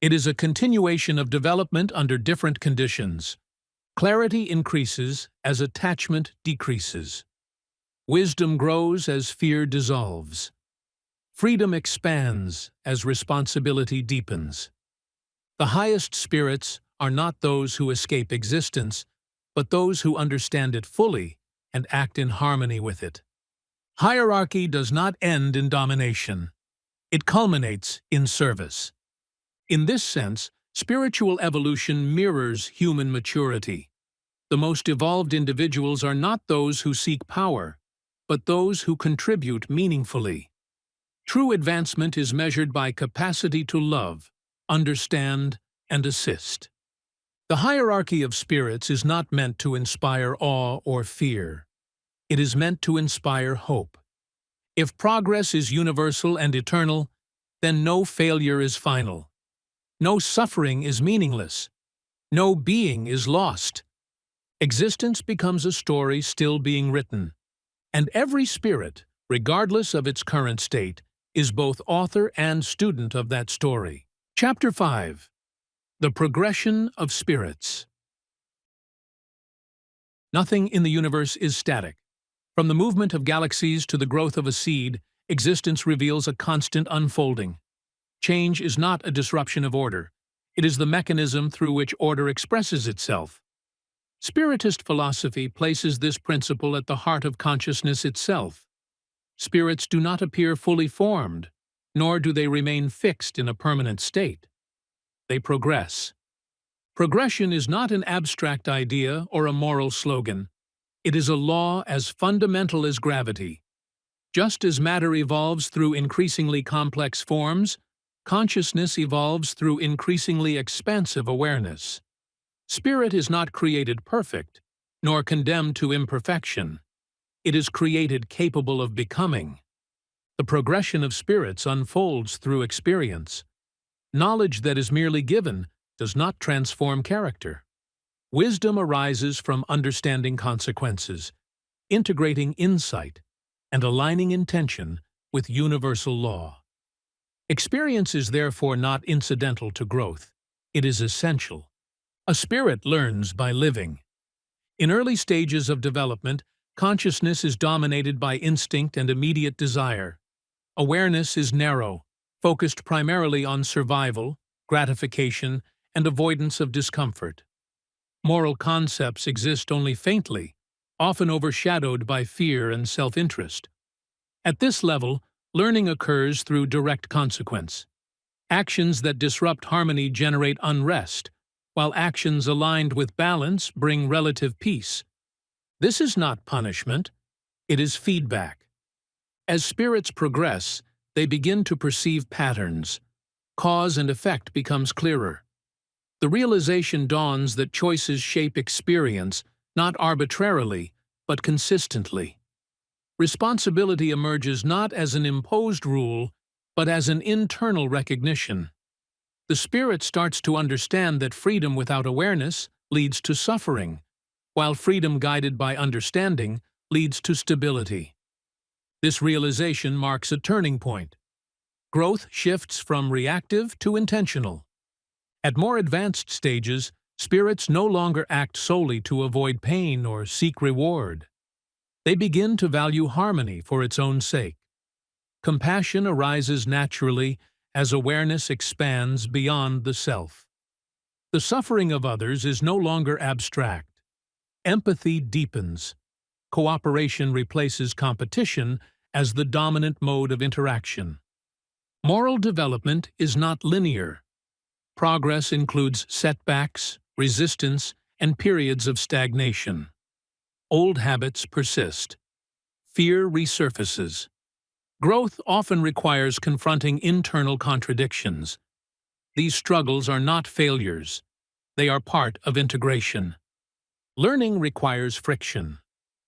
It is a continuation of development under different conditions. Clarity increases as attachment decreases. Wisdom grows as fear dissolves. Freedom expands as responsibility deepens. The highest spirits are not those who escape existence, but those who understand it fully and act in harmony with it. Hierarchy does not end in domination. It culminates in service. In this sense, spiritual evolution mirrors human maturity. The most evolved individuals are not those who seek power, but those who contribute meaningfully. True advancement is measured by capacity to love, understand, and assist. The hierarchy of spirits is not meant to inspire awe or fear. It is meant to inspire hope. If progress is universal and eternal, then no failure is final. No suffering is meaningless. No being is lost. Existence becomes a story still being written, and every spirit, regardless of its current state, is both author and student of that story. Chapter 5. The Progression of Spirits. Nothing in the universe is static. From the movement of galaxies to the growth of a seed, existence reveals a constant unfolding. Change is not a disruption of order. It is the mechanism through which order expresses itself. Spiritist philosophy places this principle at the heart of consciousness itself. Spirits do not appear fully formed, nor do they remain fixed in a permanent state. They progress. Progression is not an abstract idea or a moral slogan. It is a law as fundamental as gravity. Just as matter evolves through increasingly complex forms, consciousness evolves through increasingly expansive awareness. Spirit is not created perfect, nor condemned to imperfection. It is created capable of becoming. The progression of spirits unfolds through experience. Knowledge that is merely given does not transform character. Wisdom arises from understanding consequences, integrating insight, and aligning intention with universal law. Experience is therefore not incidental to growth. It is essential. A spirit learns by living. In early stages of development, consciousness is dominated by instinct and immediate desire. Awareness is narrow, focused primarily on survival, gratification, and avoidance of discomfort. Moral concepts exist only faintly, often overshadowed by fear and self-interest. At this level, learning occurs through direct consequence. Actions that disrupt harmony generate unrest, while actions aligned with balance bring relative peace. This is not punishment, it is feedback. As spirits progress, they begin to perceive patterns. Cause and effect becomes clearer. The realization dawns that choices shape experience, not arbitrarily, but consistently. Responsibility emerges not as an imposed rule, but as an internal recognition. The spirit starts to understand that freedom without awareness leads to suffering, while freedom guided by understanding leads to stability. This realization marks a turning point. Growth shifts from reactive to intentional. At more advanced stages, spirits no longer act solely to avoid pain or seek reward. They begin to value harmony for its own sake. Compassion arises naturally as awareness expands beyond the self. The suffering of others is no longer abstract. Empathy deepens. Cooperation replaces competition as the dominant mode of interaction. Moral development is not linear. Progress includes setbacks, resistance, and periods of stagnation. Old habits persist. Fear resurfaces. Growth often requires confronting internal contradictions. These struggles are not failures. They are part of integration. Learning requires friction.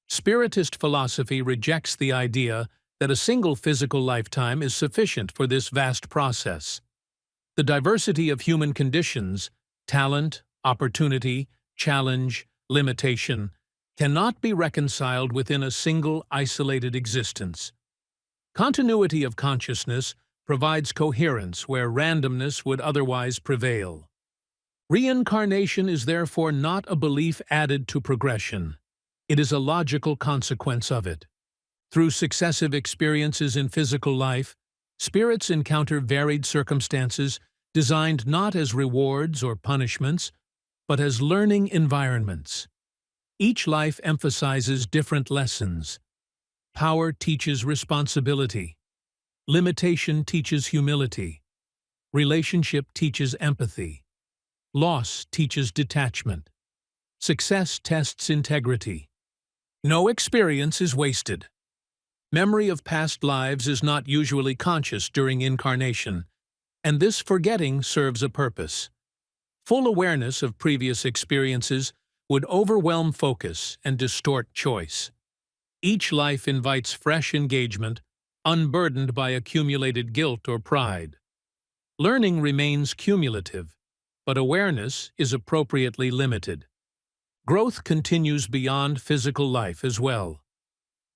Spiritist philosophy rejects the idea that a single physical lifetime is sufficient for this vast process. The diversity of human conditions, talent, opportunity, challenge, limitation, cannot be reconciled within a single isolated existence. Continuity of consciousness provides coherence where randomness would otherwise prevail. Reincarnation is therefore not a belief added to progression. It is a logical consequence of it. Through successive experiences in physical life, spirits encounter varied circumstances designed not as rewards or punishments, but as learning environments. Each life emphasizes different lessons. Power teaches responsibility. Limitation teaches humility. Relationship teaches empathy. Loss teaches detachment. Success tests integrity. No experience is wasted. Memory of past lives is not usually conscious during incarnation, and this forgetting serves a purpose. Full awareness of previous experiences would overwhelm focus and distort choice. Each life invites fresh engagement, unburdened by accumulated guilt or pride. Learning remains cumulative, but awareness is appropriately limited. Growth continues beyond physical life as well.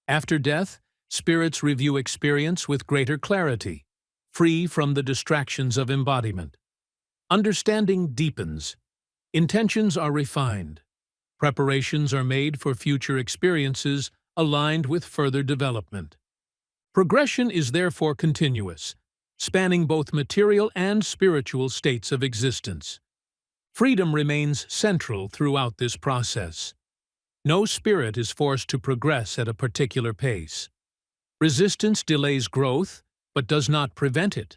After death, spirits review experience with greater clarity, free from the distractions of embodiment. Understanding deepens. Intentions are refined. Preparations are made for future experiences aligned with further development. Progression is therefore continuous, spanning both material and spiritual states of existence. Freedom remains central throughout this process. No spirit is forced to progress at a particular pace. Resistance delays growth, but does not prevent it.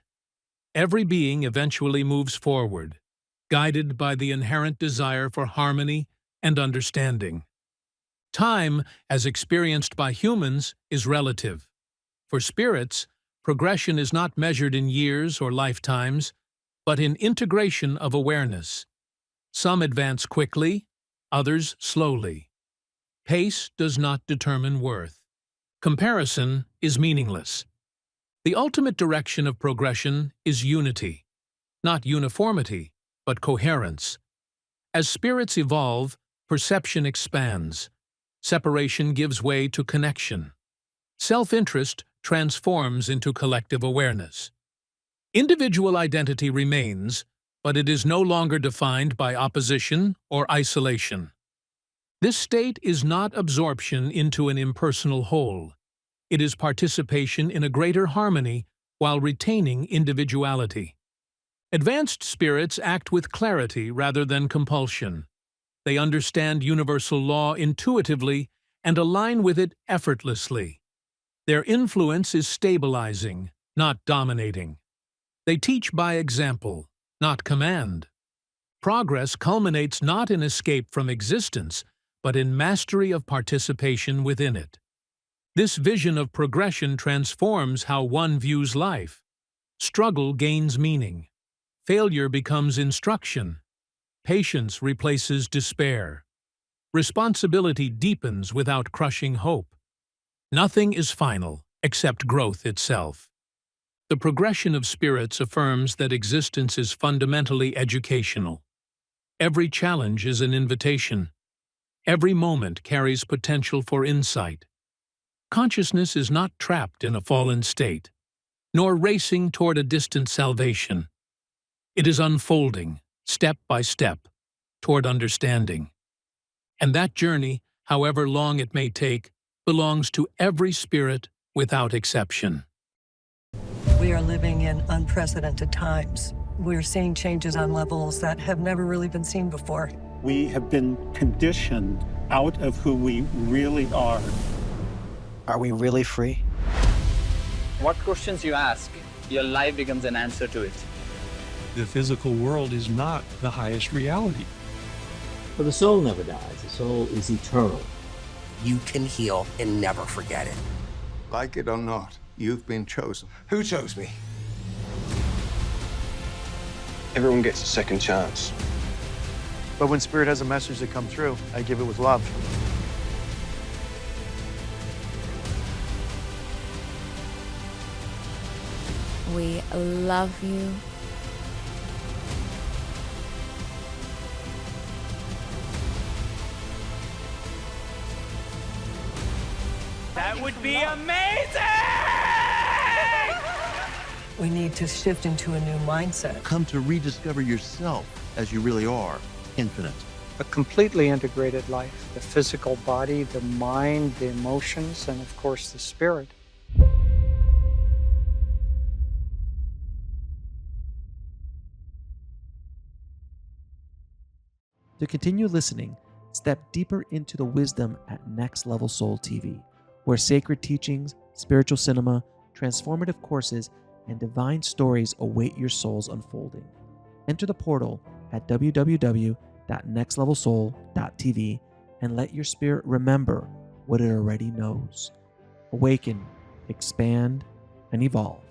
Every being eventually moves forward, guided by the inherent desire for harmony and understanding. Time, as experienced by humans, is relative. For spirits, progression is not measured in years or lifetimes, but in integration of awareness. Some advance quickly, others slowly. Pace does not determine worth. Comparison is meaningless. The ultimate direction of progression is unity, not uniformity, but coherence. As spirits evolve, perception expands. Separation gives way to connection. Self-interest transforms into collective awareness. Individual identity remains, but it is no longer defined by opposition or isolation. This state is not absorption into an impersonal whole. It is participation in a greater harmony while retaining individuality. Advanced spirits act with clarity rather than compulsion. They understand universal law intuitively and align with it effortlessly. Their influence is stabilizing, not dominating. They teach by example, not command. Progress culminates not in escape from existence, but in mastery of participation within it. This vision of progression transforms how one views life. Struggle gains meaning. Failure becomes instruction. Patience replaces despair. Responsibility deepens without crushing hope. Nothing is final except growth itself. The progression of spirits affirms that existence is fundamentally educational. Every challenge is an invitation. Every moment carries potential for insight. Consciousness is not trapped in a fallen state, nor racing toward a distant salvation. It is unfolding, step by step, toward understanding. And that journey, however long it may take, belongs to every spirit without exception. We are living in unprecedented times. We're seeing changes on levels that have never really been seen before. We have been conditioned out of who we really are. Are we really free? What questions you ask, your life becomes an answer to it. The physical world is not the highest reality. But the soul never dies. The soul is eternal. You can heal and never forget it. Like it or not, you've been chosen. Who chose me? Everyone gets a second chance. But when Spirit has a message to come through, I give it with love. We love you. That would be amazing! We need to shift into a new mindset. Come to rediscover yourself as you really are, infinite. A completely integrated life, the physical body, the mind, the emotions, and of course the spirit. To continue listening, step deeper into the wisdom at Next Level Soul TV, where sacred teachings, spiritual cinema, transformative courses, and divine stories await your soul's unfolding. Enter the portal at www.nextlevelsoul.tv and let your spirit remember what it already knows. Awaken, expand, and evolve.